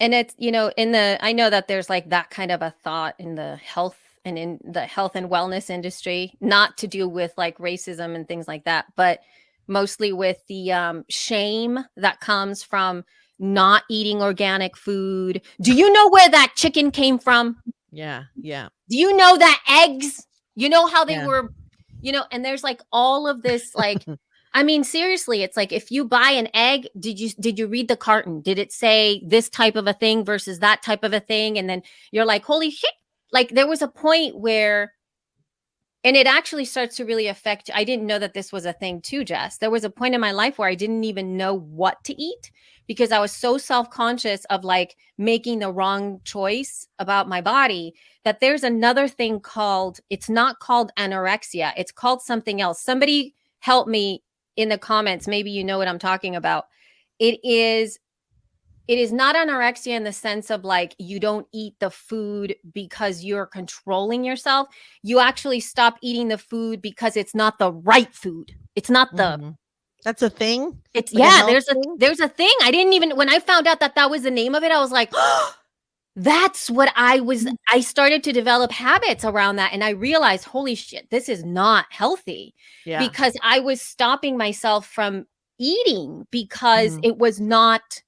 And it's, I know that there's like that kind of a thought in the health and wellness industry, not to do with like racism and things like that, but mostly with the shame that comes from not eating organic food. Do you know where that chicken came from? Yeah. Yeah. Do you know that eggs, you know how they were, and there's like all of this, like, I mean, seriously, it's like if you buy an egg, did you read the carton? Did it say this type of a thing versus that type of a thing? And then you're like, holy shit. Like there was a point where, and it actually starts to really affect. I didn't know that this was a thing too, Jess. There was a point in my life where I didn't even know what to eat because I was so self-conscious of like making the wrong choice about my body that there's another thing called, it's not called anorexia. It's called something else. Somebody help me in the comments. Maybe you know what I'm talking about. It is not anorexia in the sense of like you don't eat the food because you're controlling yourself. You actually stop eating the food because it's not the right food. It's not the Mhm. That's a thing. it's Like a yeah, health thing? there's a thing. I didn't even, when I found out that was the name of it, I was like, oh, that's what I started to develop habits around that. And I realized, holy shit, this is not healthy Yeah. because I was stopping myself from eating because Mhm. it was not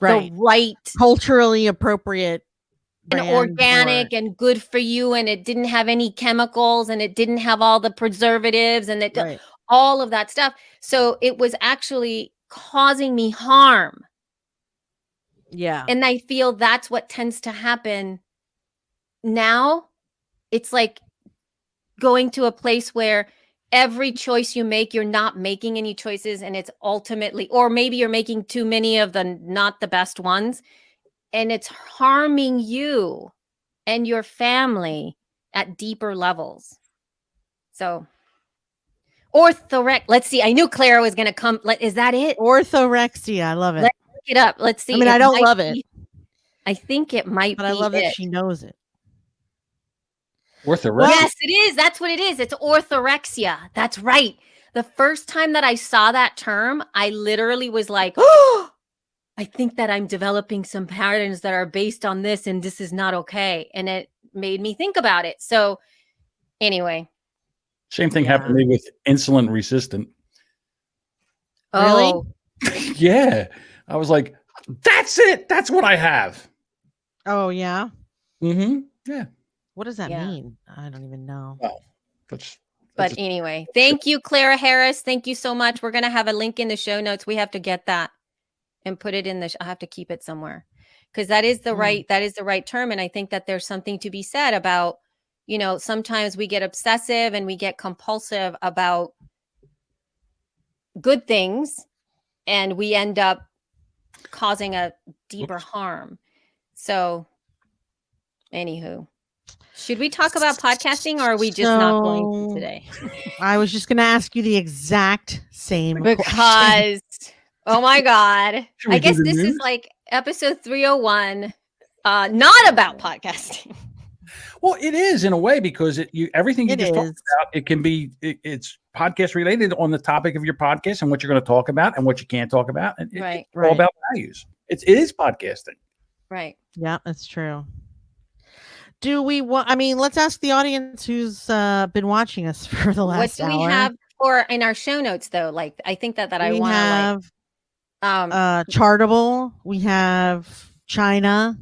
Right. the right Culturally appropriate and brand organic or- and good for you, and it didn't have any chemicals and it didn't have all the preservatives and it right. all of that stuff. So it was actually causing me harm. Yeah. And I feel that's what tends to happen now. It's like going to a place where every choice you make, you're not making any choices, and it's ultimately, or maybe you're making too many of the not the best ones, and it's harming you and your family at deeper levels. So orthorexia. Let's see. I knew Clara was going to come. Is that it? Orthorexia. I love it. Let's look it up. Let's see. I mean, I don't love it, I think it might but be I love that it. she knows it. Orthorexia. Yes, it is. That's what it is. It's orthorexia. That's right. The first time that I saw that term, I literally was like, oh, I think that I'm developing some patterns that are based on this, and this is not okay. And it made me think about it. So anyway. Same thing Yeah. happened to me with insulin resistant. Really? Oh, Yeah. I was like, that's it. That's what I have. Oh yeah. Mm-hmm. Yeah. What does that Yeah. mean? I don't even know. That's but anyway, thank you, Clara Harris. Thank you so much. We're going to have a link in the show notes. We have to get that and put it in the, I have to keep it somewhere because that is the right term. And I think that there's something to be said about, you know, sometimes we get obsessive and we get compulsive about good things and we end up causing a deeper harm. So anywho, should we talk about podcasting or are we just not going to today? I was just going to ask you the exact same question. Because, oh my God, Should we I do guess the this is news? like episode 301, not about podcasting. Well, it is in a way because everything you It just talked is. about, it can be it's podcast related on the topic of your podcast and what you're going to talk about and what you can't talk about. And Right. it's all about values. It is podcasting. Right. Yeah, that's true. Do we want? I mean, let's ask the audience who's been watching us for the last What do hour. we have for in our show notes though? Like, I think that I we want to have Chartable. We have China.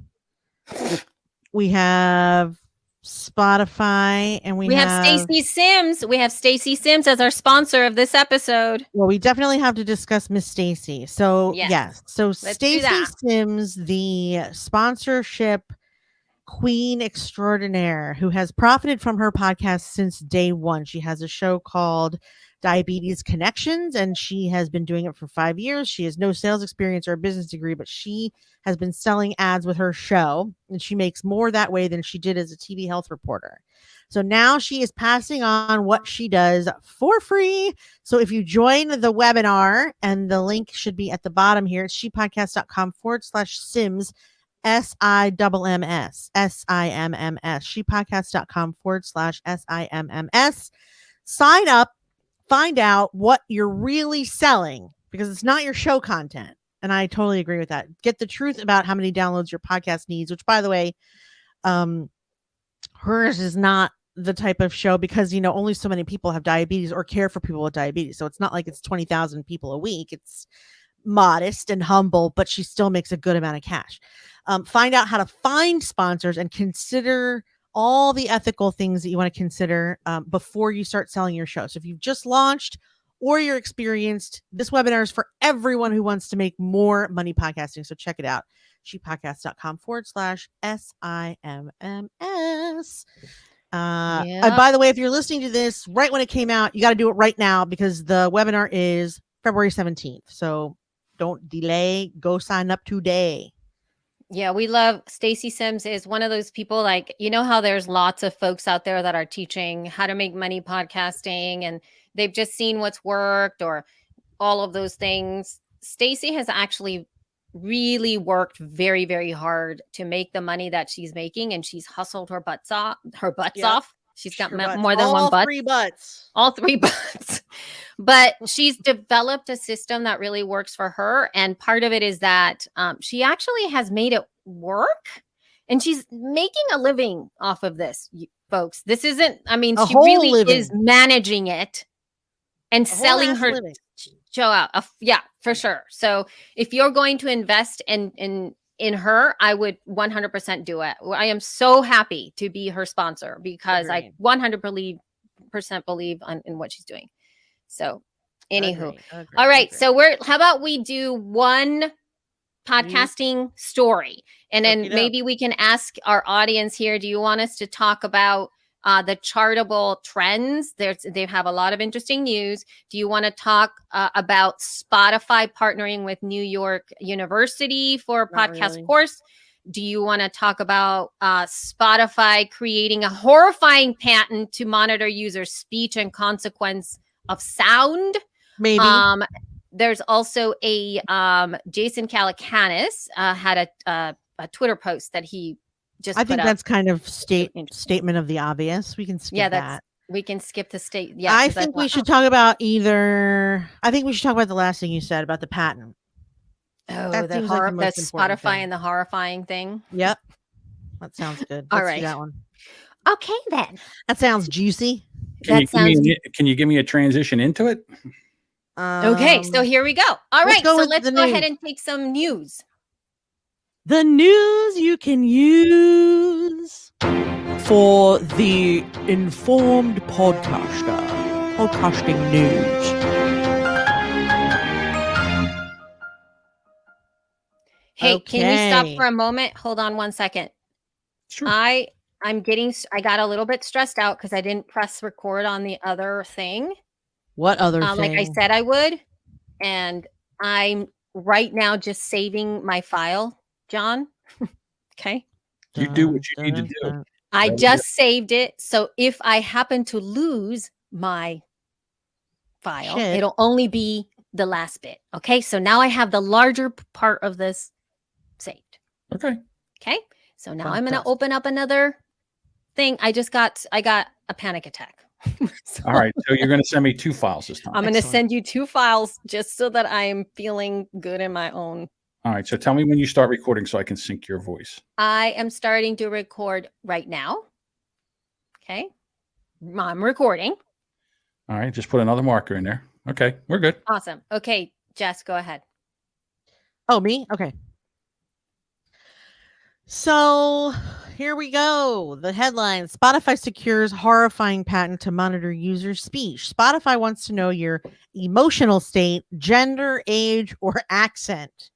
We have Spotify, and we have Stacy Sims. We have Stacy Sims as our sponsor of this episode. Well, we definitely have to discuss Miss Stacy. So yes. So Let's do Stacy that. Sims, the sponsorship queen extraordinaire, who has profited from her podcast since day one. She has a show called Diabetes Connections, and she has been doing it for 5 years. She has no sales experience or a business degree, but she has been selling ads with her show, and she makes more that way than she did as a TV health reporter. So now she is passing on what she does for free. So if you join the webinar, and the link should be at the bottom here, it's shepodcast.com/Sims, SIMMS, shepodcast.com/SIMMS. Sign up, find out what you're really selling, because it's not your show content. And I totally agree with that. Get the truth about how many downloads your podcast needs, which, by the way, hers is not the type of show because, you know, only so many people have diabetes or care for people with diabetes. So it's not like it's 20,000 people a week. It's modest and humble, but she still makes a good amount of cash. Find out how to find sponsors and consider all the ethical things that you want to consider before you start selling your show. So if you've just launched or you're experienced, this webinar is for everyone who wants to make more money podcasting. So check it out. sheepodcast.com/SIMMS. And by the way, if you're listening to this right when it came out, you got to do it right now because the webinar is February 17th. So don't delay. Go sign up today. Yeah, we love Stacy Sims is one of those people like, you know how there's lots of folks out there that are teaching how to make money podcasting and they've just seen what's worked or all of those things. Stacy has actually really worked very, very hard to make the money that she's making and she's hustled her butts off. She's got more than one butt. All three butts. But she's developed a system that really works for her. And part of it is that she actually has made it work. And she's making a living off of this, folks. This isn't, I mean, she really is managing it and selling her show out. Yeah, for sure. So if you're going to invest in her, I would 100% do it. I am so happy to be her sponsor because I 100% believe in what she's doing. So anywho, all right. So how about we do one podcasting story and then maybe we can ask our audience here, do you want us to talk about the chartable trends? They have a lot of interesting news. Do you want to talk about Spotify partnering with New York University for a podcast course? Do you want to talk about Spotify creating a horrifying patent to monitor user speech and consequence of sound? Maybe. There's also a Jason Calacanis had a Twitter post that he I think that's kind of statement of the obvious. We can skip that. We can skip the state. Yeah, I think we should talk about the last thing you said about the patent. Oh, the Spotify and the horrifying thing. Yep. That sounds good. All right. Do that one. Okay, then. That sounds juicy. Can you give me a transition into it? Okay, so here we go. All right, so let's go ahead and take some news. The news you can use for the informed podcaster. Podcasting news. Hey, Can you stop for a moment? Hold on one second. Sure. I got a little bit stressed out because I didn't press record on the other thing. What other thing? Like I said I would. And I'm right now just saving my file. John, okay. You do what you need to do. I just saved it. So if I happen to lose my file, it'll only be the last bit. Okay. So now I have the larger part of this saved. Okay. Okay. So now I'm going to open up another thing. I got a panic attack. All right. So you're going to send me 2 files this time. I'm going to send you 2 files just so that I'm feeling good in my own. All right. So tell me when you start recording so I can sync your voice. I am starting to record right now. Okay. I'm recording. All right. Just put another marker in there. Okay. We're good. Awesome. Okay. Jess, go ahead. Oh, me? Okay. So here we go. The headline: Spotify secures horrifying patent to monitor user speech. Spotify wants to know your emotional state, gender, age, or accent.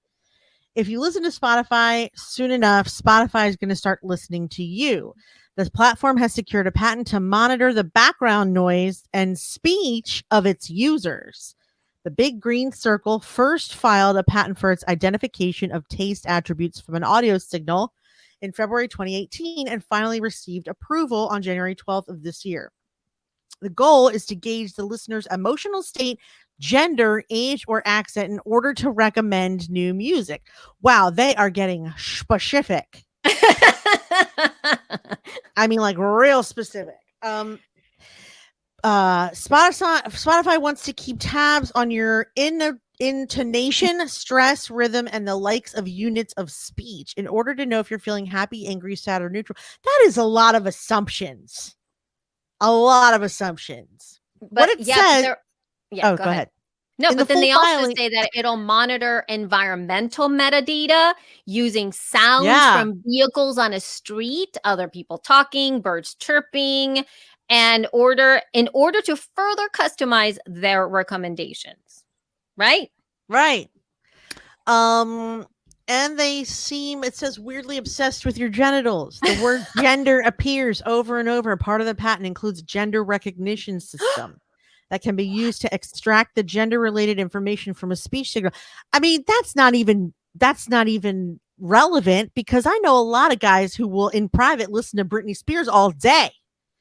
If you listen to Spotify soon enough, Spotify is going to start listening to you. This platform has secured a patent to monitor the background noise and speech of its users. The Big Green Circle first filed a patent for its identification of taste attributes from an audio signal in February 2018 and finally received approval on January 12th of this year. The goal is to gauge the listener's emotional state, gender, age, or accent in order to recommend new music. Wow, they are getting specific. I mean, like real specific. Spotify wants to keep tabs on your intonation, stress, rhythm, and the likes of units of speech in order to know if you're feeling happy, angry, sad, or neutral. That is a lot of assumptions. But what it says. Go ahead. No, but then they also say that it'll monitor environmental metadata using sounds from vehicles on a street, other people talking, birds chirping, and in order to further customize their recommendations. Right? Right. And they seem, it says, weirdly obsessed with your genitals. The word gender appears over and over. Part of the patent includes gender recognition system that can be used to extract the gender related information from a speech signal. I mean, that's not even relevant, because I know a lot of guys who will in private listen to Britney Spears all day.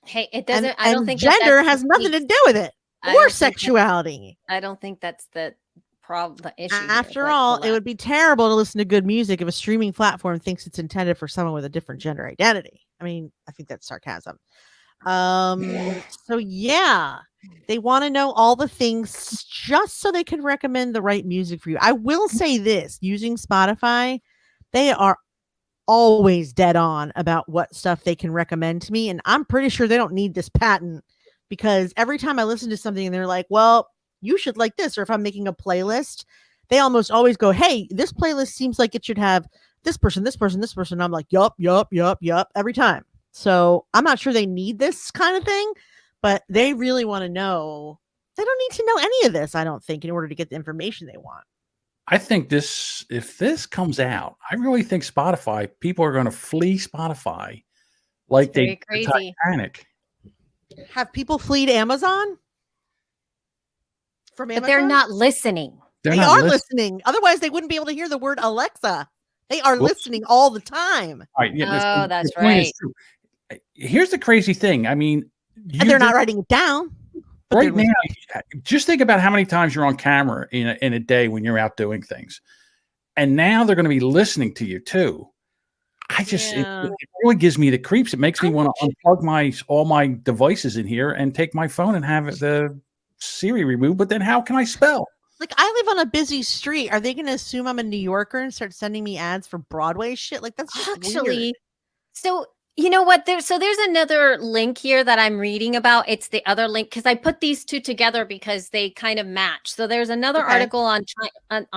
Hey, it doesn't, And, I don't think gender that's has nothing to do with it, I or don't think that- sexuality. I don't think that's the problem, the issue. here, After but all, go it on. would be terrible to listen to good music if a streaming platform thinks it's intended for someone with a different gender identity. I mean, I think that's sarcasm. So yeah, they want to know all the things just so they can recommend the right music for you. I will say this, using Spotify, they are always dead on about what stuff they can recommend to me. And I'm pretty sure they don't need this patent, because every time I listen to something and they're like, well, you should like this. Or if I'm making a playlist, they almost always go, hey, this playlist seems like it should have this person, this person, this person. I'm like, yup, every time. So I'm not sure they need this kind of thing, but they really want to know. They don't need to know any of this, I don't think, in order to get the information they want. I think if this comes out, I really think people are going to flee Spotify like It's they very did crazy. Titanic. Have people flee to Amazon? From Amazon? But they're not listening. They're They not are listening. Otherwise, they wouldn't be able to hear the word Alexa. They are Whoops. listening all the time. All right, yeah, Oh, that's the point is right. true. Here's the crazy thing. I mean, And they're not writing it down. but right they're now. Just think about how many times you're on camera in a day when you're out doing things, and now they're going to be listening to you too. I just Yeah. it really gives me the creeps. It makes me want to unplug all my devices in here and take my phone and have the Siri removed. But then how can I spell? Like, I live on a busy street. Are they going to assume I'm a New Yorker and start sending me ads for Broadway shit? Like, that's just Actually, weird. so you know what? There's another link here that I'm reading about. It's the other link because I put these two together because they kind of match. So there's another Okay. article on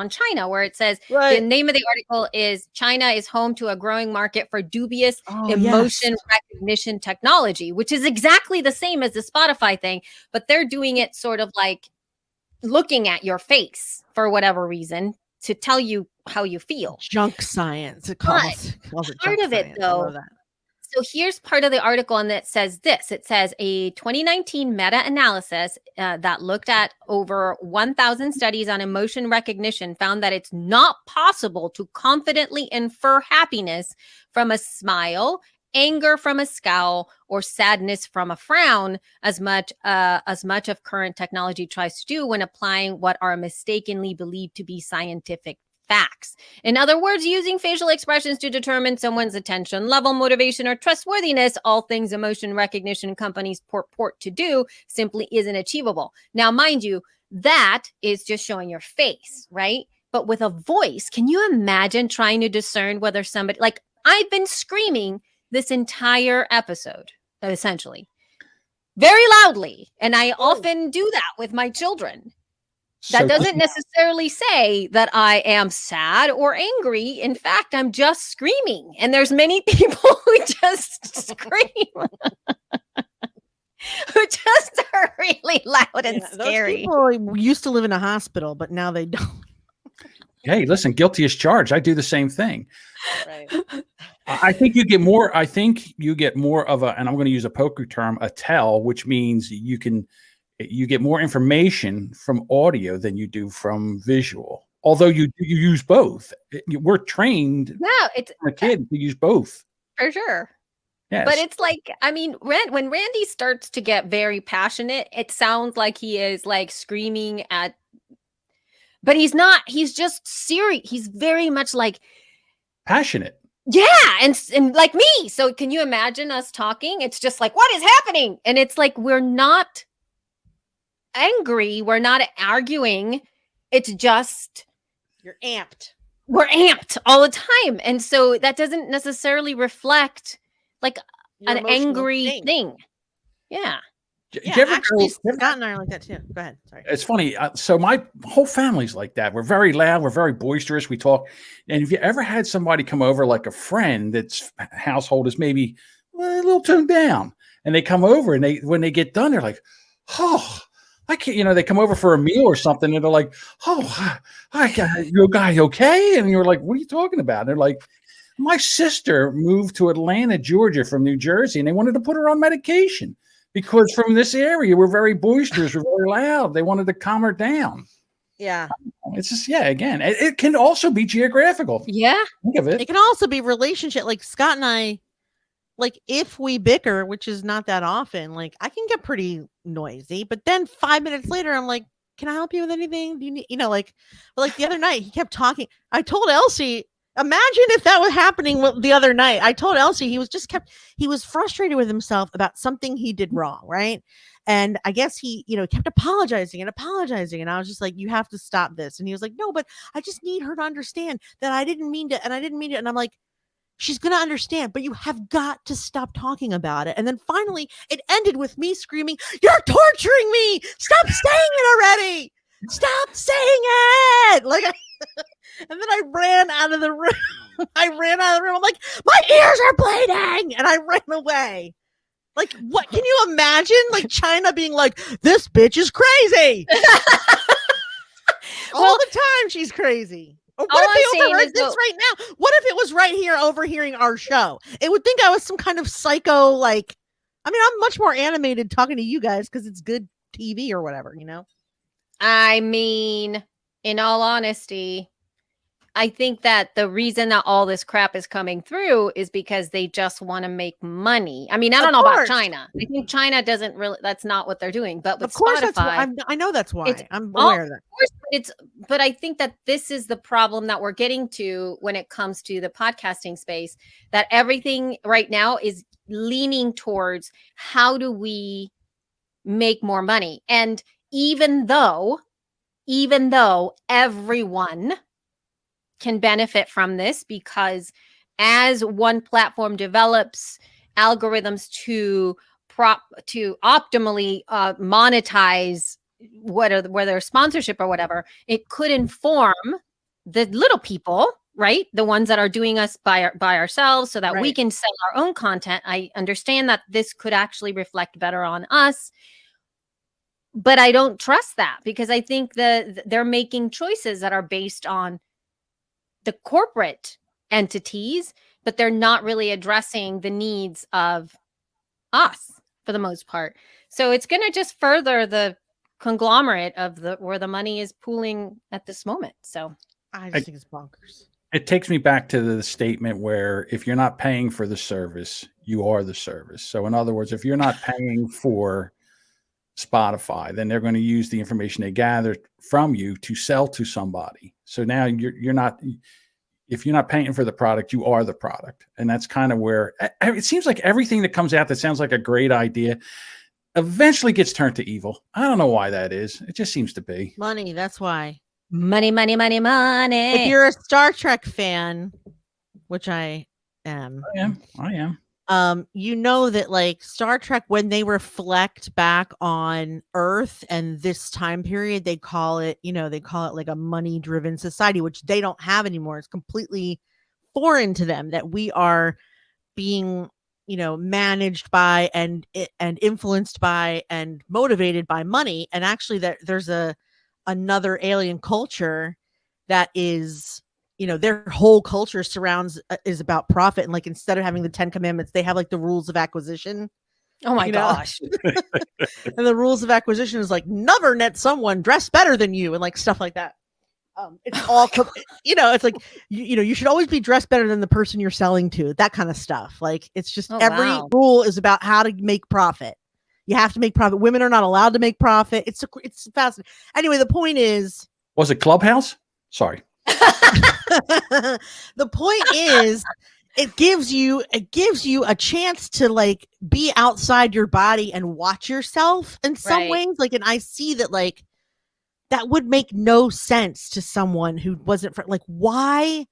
China where it says the Right. name of the article is China is home to a growing market for dubious Oh, emotion yes. recognition technology, which is exactly the same as the Spotify thing, but they're doing it sort of like looking at your face for whatever reason to tell you how you feel. Junk science. It calls it part junk of it, science. I love though, that. So here's part of the article, and that says this. It says a 2019 meta-analysis that looked at over 1,000 studies on emotion recognition found that it's not possible to confidently infer happiness from a smile, anger from a scowl, or sadness from a frown as much of current technology tries to do when applying what are mistakenly believed to be scientific facts. In other words, using facial expressions to determine someone's attention level, motivation, or trustworthiness, all things emotion recognition companies purport to do, simply isn't achievable. Now, mind you, that is just showing your face, right? But with a voice, can you imagine trying to discern whether somebody, like I've been screaming this entire episode, essentially, very loudly. And I often do that with my children. That doesn't necessarily say that I am sad or angry. In fact, I'm just screaming. And there's many people who just scream, who just are really loud and Those scary. people used to live in a hospital, but now they don't. Hey, listen, guilty as charged. I do the same thing. Right. I think you get more. I think you get more of and I'm going to use a poker term, a tell, which means you get more information from audio than you do from visual. Although you use both. We're trained Yeah, it's from a kid to use both. for sure. Yes. But it's like, I mean, when Randy starts to get very passionate, it sounds like he is like screaming at, but he's not, he's just serious. He's very much like, passionate. yeah, and like me. So can you imagine us talking? It's just like, what is happening? And it's like, we're not angry. We're not arguing. It's just, You're amped. we're amped all the time. And so that doesn't necessarily reflect like Your an emotional angry thing. Yeah. Do Yeah, you ever actually, go- Scott and I are like that too. Go ahead. Sorry. It's funny. So my whole family's like that. We're very loud. We're very boisterous. We talk. And if you ever had somebody come over, like a friend that's household is maybe a little toned down, and they come over, and when they get done, they're like, oh, I can't, they come over for a meal or something, and they're like, oh, you guy okay? And you're like, what are you talking about? And they're like, my sister moved to Atlanta, Georgia from New Jersey, and they wanted to put her on medication because from this area, we're very boisterous, we're very loud. They wanted to calm her down. Yeah. It's just, again, it can also be geographical. Yeah. Think of it. It can also be relationship. Like Scott and I, like if we bicker, which is not that often, like I can get pretty noisy, but then 5 minutes later, I'm like, can I help you with anything? Do you need, but like the other night he kept talking. I told Elsie, imagine if that was happening the other night. I told Elsie he was frustrated with himself about something he did wrong. Right. And I guess he, kept apologizing. And I was just like, you have to stop this. And he was like, no, but I just need her to understand that I didn't mean to. And I'm like, she's going to understand, but you have got to stop talking about it. And then finally it ended with me screaming, you're torturing me. Stop saying it already. Stop saying it. Like, and then I ran out of the room. I'm like, my ears are bleeding. And I ran away. Like, what can you imagine? Like China being like, this bitch is crazy. All the time she's crazy. Or what if they overheard this right now? What if it was right here overhearing our show? It would think I was some kind of psycho, like, I'm much more animated talking to you guys because it's good TV or whatever, I mean, in all honesty, I think that the reason that all this crap is coming through is because they just want to make money. I mean, I don't know about China. I think China doesn't really, that's not what they're doing. But with Spotify, I know that's why. I'm aware of that. Of course, but I think that this is the problem that we're getting to when it comes to the podcasting space, that everything right now is leaning towards how do we make more money? And even though everyone can benefit from this, because as one platform develops algorithms to optimally monetize whether sponsorship or whatever, it could inform the little people, right? The ones that are doing us by ourselves so that we can sell our own content. I understand that this could actually reflect better on us, but I don't trust that, because I think they're making choices that are based on the corporate entities, but they're not really addressing the needs of us for the most part. So it's going to just further the conglomerate of where the money is pooling at this moment. So I just think it's bonkers. It takes me back to the statement where if you're not paying for the service, you are the service. So in other words, if you're not paying for Spotify, then they're going to use the information they gather from you to sell to somebody. So now you're not, if you're not paying for the product, you are the product. And that's kind of where it seems like everything that comes out that sounds like a great idea eventually gets turned to evil. I don't know why that is. It just seems to be money. That's why. Money. If you're a Star Trek fan, which I am. I am. That like Star Trek, when they reflect back on Earth and this time period, they call it like a money driven society, which they don't have anymore. It's completely foreign to them that we are being, managed by and influenced by and motivated by money. And actually that there's another alien culture that is, their whole culture is about profit. And like, instead of having the 10 commandments, they have like the rules of acquisition. Oh my gosh. And the rules of acquisition is like, never let someone dress better than you and like stuff like that. It's all, it's like, you should always be dressed better than the person you're selling to, that kind of stuff. Like, it's just every rule is about how to make profit. You have to make profit. Women are not allowed to make profit. It's fascinating. Anyway, the point is, was it Clubhouse? Sorry. The point is, it gives you a chance to like be outside your body and watch yourself in some ways. Like, and I see that like that would make no sense to someone who wasn't like, why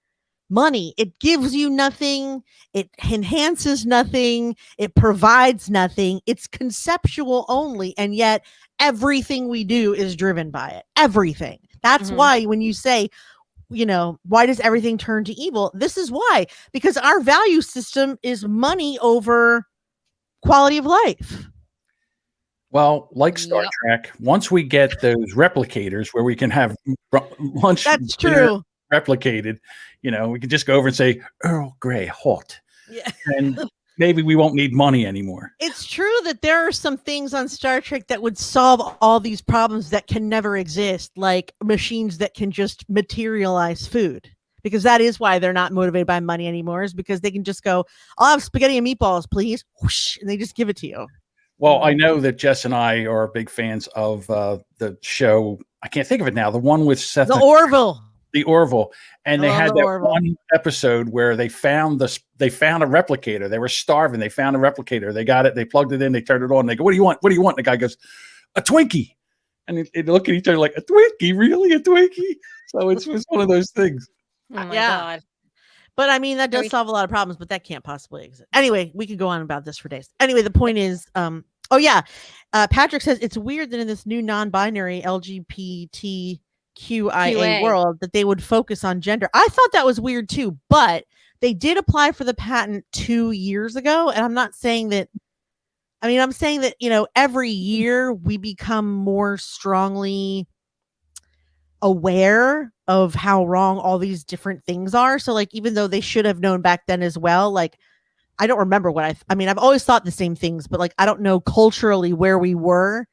money? It gives you nothing. It enhances nothing. It provides nothing. It's conceptual only. And yet everything we do is driven by it. Everything. That's why when you say, why does everything turn to evil? This is why, because our value system is money over quality of life. Well, like Star Yep. Trek, once we get those replicators where we can have lunch That's dinner true. replicated, we can just go over and say Earl Grey hot, Yeah. and maybe we won't need money anymore. It's true that there are some things on Star Trek that would solve all these problems that can never exist, like machines that can just materialize food. Because that is why they're not motivated by money anymore, is because they can just go, I'll have spaghetti and meatballs, please. Whoosh, and they just give it to you. Well, I know that Jess and I are big fans of the show. I can't think of it now. The one with Seth The Mac- Orville. the Orville, and I they love had the that Orville. one episode where they found a replicator. They were starving. They found a replicator. They got it. They plugged it in. They turned it on. They go, "What do you want? What do you want?" And the guy goes, "A Twinkie." And they look at each other like, "A Twinkie? Really? A Twinkie?" So it's one of those things. Oh my Yeah. God. But I mean, that does Very- solve a lot of problems, but that can't possibly exist. Anyway, we could go on about this for days. Anyway, the point is, oh yeah, Patrick says it's weird that in this new non-binary LGBTQIA QA. world that they would focus on gender. I thought that was weird too, but they did apply for the patent 2 years ago, and I'm not saying that. I mean, I'm saying that every year we become more strongly aware of how wrong all these different things are. So like, even though they should have known back then as well, like I don't remember what I mean, I've always thought the same things, but like I don't know culturally where we were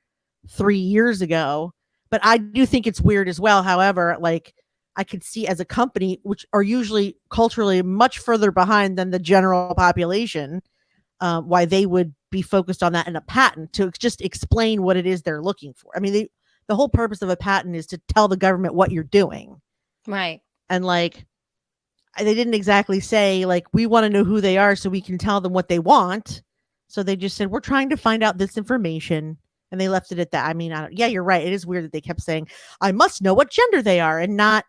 3 years ago. But I do think it's weird as well. However, like I could see as a company, which are usually culturally much further behind than the general population, why they would be focused on that in a patent to just explain what it is they're looking for. I mean, the whole purpose of a patent is to tell the government what you're doing. Right. And like, they didn't exactly say like, we want to know who they are so we can tell them what they want. So they just said, we're trying to find out this information. And they left it at that. I mean, yeah, you're right. It is weird that they kept saying, I must know what gender they are, and not,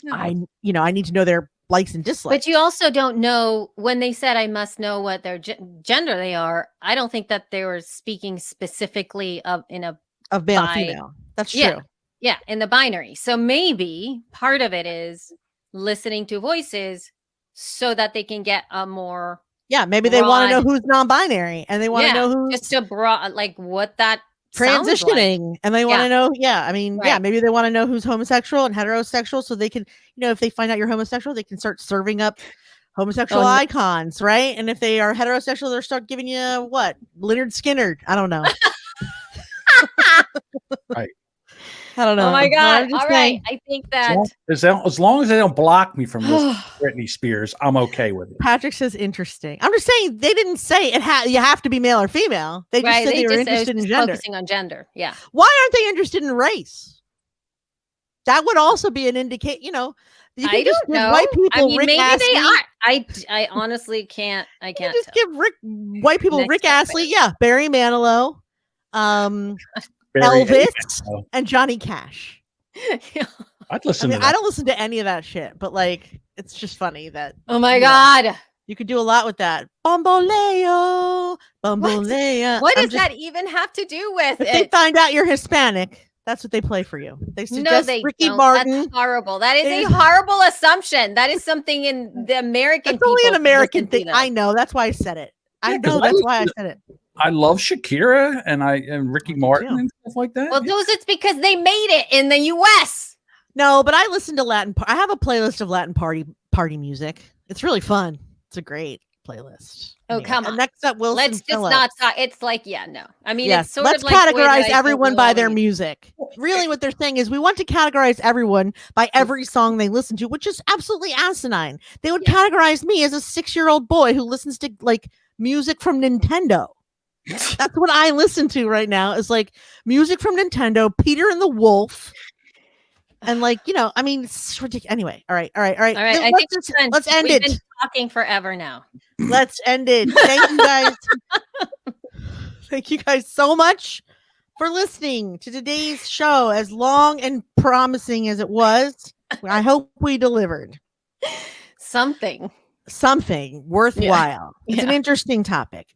No. I need to know their likes and dislikes. But you also don't know when they said I must know what their gender they are. I don't think that they were speaking specifically of male of male, female. That's Yeah. true. Yeah, in the binary. So maybe part of it is listening to voices so that they can get a more Yeah, maybe they want to know broad- who's non-binary, and they want to know who's just a broad like what that sounds like. transitioning, and they want to Yeah. know. Yeah, I mean, yeah, Right. maybe they want to know who's homosexual and heterosexual, so they can, if they find out you're homosexual, they can start serving up homosexual Oh, no. icons, right? And if they are heterosexual, they'll start giving you what, Leonard Skinner. I don't know. Right. I don't know. Oh my But god. I'm just All saying, right. I think As long as they don't block me from listening that to Britney Spears, I'm okay with it. Patrick says interesting. I'm just saying they didn't say you have to be male or female. They just right, said they were just said it was interested in just gender. focusing on gender. Yeah. Why aren't they interested in race? That would also be an indicate. You I can just don't give know. white people I mean, Rick maybe Astley. they are. I honestly can't. I You can't. just tell. give white people Next Rick up, Astley, yeah, Barry Manilow, Barry, Elvis, Manilow. and Johnny Cash. I'd I listen mean, to that. I don't listen to any of that shit, but like, it's just funny that Oh my Yeah. god. you could do a lot with that. Bamboleo, bamboleo. What I'm does just- that even have to do with If they it? find out you're Hispanic, that's what they play for you. They No, suggest they Ricky don't. Martin. That's horrible. That is It a is- horrible assumption. That is something in the American. That's only an people American listen to thing. that. I know. That's why I said it. I Yeah, 'cause know. I That's why I listen said it. I love Shakira and Ricky I do Martin too. and stuff like that. Well, those it's because they made it in the U.S. No, but I listen to Latin. I have a playlist of Latin party music. It's really fun. It's a great playlist. Oh, come And on. next up, Wilson Let's just Phillips. not talk. It's like, yeah, no. I mean, Yes, it's sort let's of like the way that categorize I feel everyone by their always- music. Really, what they're saying is we want to categorize everyone by every song they listen to, which is absolutely asinine. They would Yeah. categorize me as a 6-year-old boy who listens to like music from Nintendo. That's what I listen to right now. Is like music from Nintendo, Peter and the Wolf, and like I mean, it's ridiculous. Anyway, all right. All right, I Let's think just- we're done. let's end We've it. been talking forever now. Let's end it. Thank you guys. Thank you guys so much for listening to today's show. As long and promising as it was, I hope we delivered Something. something worthwhile. It's an Yeah. interesting topic.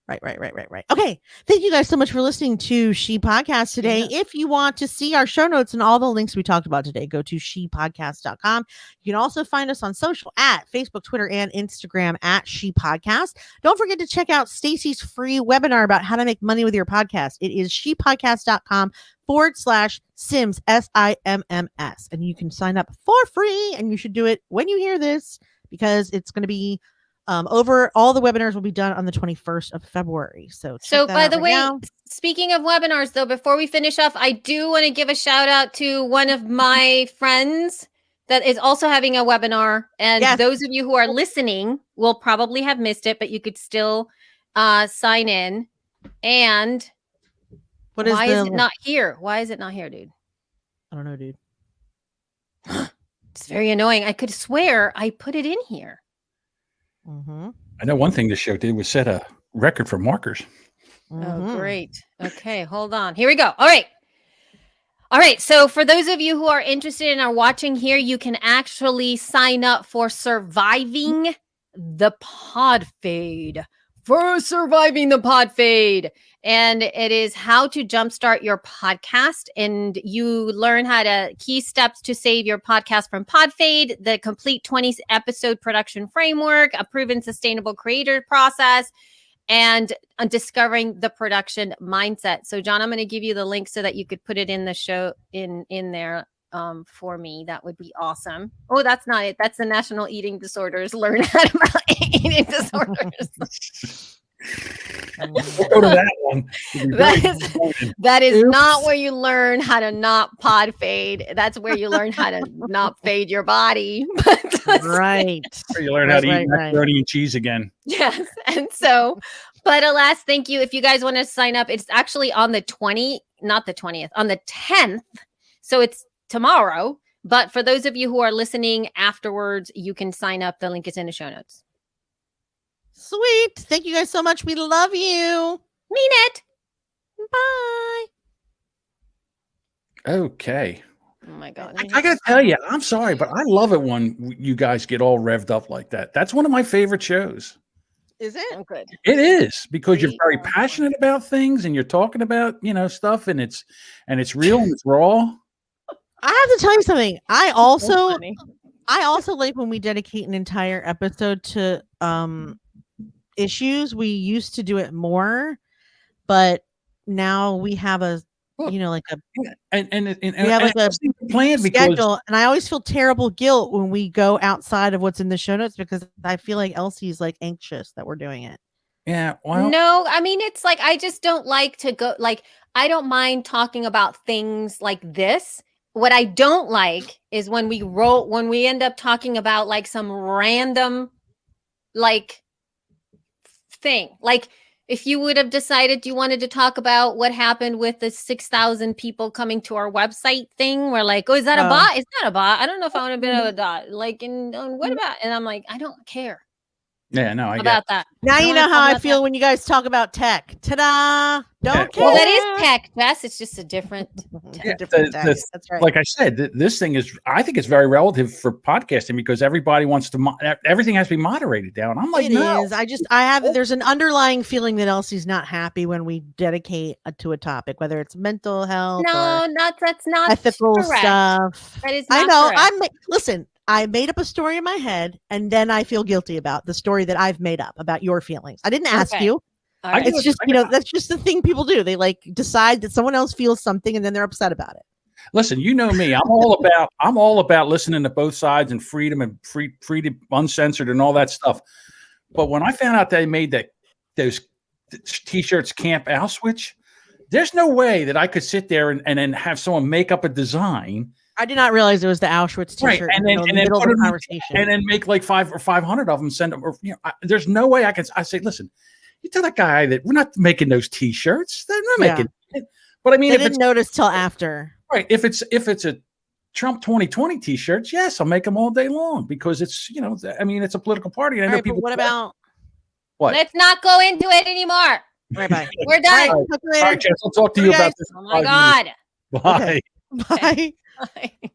Right. Okay. Thank you guys so much for listening to She Podcast today. Yeah. If you want to see our show notes and all the links we talked about today, go to shepodcast.com. You can also find us on social at Facebook, Twitter, and Instagram at She Podcast. Don't forget to check out Stacy's free webinar about how to make money with your podcast. It is shepodcast.com/Sims, SIMMS. And you can sign up for free, and you should do it when you hear this because it's going to be over. All the webinars will be done on the 21st of February. So by the way, speaking of webinars, though, before we finish off, I do want to give a shout out to one of my friends that is also having a webinar. And Yes. those of you who are listening will probably have missed it, but you could still sign in. And why is it not here? Why is it not here, dude? I don't know, dude. It's very annoying. I could swear I put it in here. Mm-hmm. I know one thing this show did was set a record for markers. Oh, great. Okay, hold on. Here we go. All right. So for those of you who are interested and are watching here, you can actually sign up for Surviving the Pod Fade. And it is how to jumpstart your podcast. And you learn how to key steps to save your podcast from pod fade, the complete 20 episode production framework, a proven sustainable creator process, and discovering the production mindset. So John, I'm going to give you the link so that you could put it in the show in there for me. That would be awesome. Oh, that's not it. That's the National Eating Disorders. Learn how about eating disorders. We'll go to that one. That is not where you learn how to not pod fade. That's where you learn how to not fade your body. Right. Where you learn how to eat macaroni and cheese again. Yes. And so, but alas, thank you. If you guys want to sign up, it's actually on the 20th, not the 20th, on the 10th. So it's tomorrow. But for those of you who are listening afterwards, you can sign up. The link is in the show notes. Sweet. Thank you guys so much. We love you. Mean it. Bye. Okay. Oh my God. I got to tell you, I'm sorry, but I love it when you guys get all revved up like that. That's one of my favorite shows. Is it? Oh, good. It is because you're very Great. passionate about things and you're talking about, stuff and it's real and it's raw. I have to tell you something. I also funny. like when we dedicate an entire episode to issues. We used to do it more, but now we have a like a And we have like a plan because schedule, and I always feel terrible guilt when we go outside of what's in the show notes because I feel like Elsie's like anxious that we're doing it. yeah, well, No, I mean, it's like, I just don't like to go, like, I don't mind talking about things like this. What I don't like is when we end up talking about like some random, like, thing. Like, if you would have decided you wanted to talk about what happened with the 6,000 people coming to our website thing, we're like, oh, is that a bot? It's not a bot. I don't know if I want to be a bot. Like, and what about? And I'm like, I don't care yeah, no, I about that. Now don't you wanna know talk how I about feel that. when you guys talk about tech. Ta-da! Don't care. Well, that is tech, Jess. It's just a different. Yeah, Different tech. That's right. like I said, this thing is, I think it's very relative for podcasting because everybody wants to, everything has to be moderated down. I'm like, It no. is. There's an underlying feeling that Elsie's not happy when we dedicate to a topic, whether it's mental health No, or that's not ethical correct. stuff. That is I not know. correct. Listen, I made up a story in my head, and then I feel guilty about the story that I've made up about your feelings. I didn't ask Okay. you. All right. I It's just, that's just the thing people do. They like decide that someone else feels something, and then they're upset about it. Listen, you know me. I'm all about listening to both sides and freedom and free to uncensored and all that stuff. But when I found out they made those t-shirts Camp Auschwitz, there's no way that I could sit there and then have someone make up a design. I did not realize it was the Auschwitz Right, T-shirt and in then the middle of put the it in- conversation. And then make like 500 of them, send them. Or, there's no way I say, listen, you tell that guy that we're not making those t-shirts. They're not making it. But I mean, They if didn't it's notice till after. right, if it's a Trump 2020 t-shirts, yes, I'll make them all day long because it's, I mean, it's a political party. And I All know right, but people. what about? What? Let's not go into it anymore. Right, bye. We're done. All right, talk to you All later. right, Jess, I'll talk to Bye, you about guys. this. in Oh my 5 God. minutes. Bye. Bye. Bye.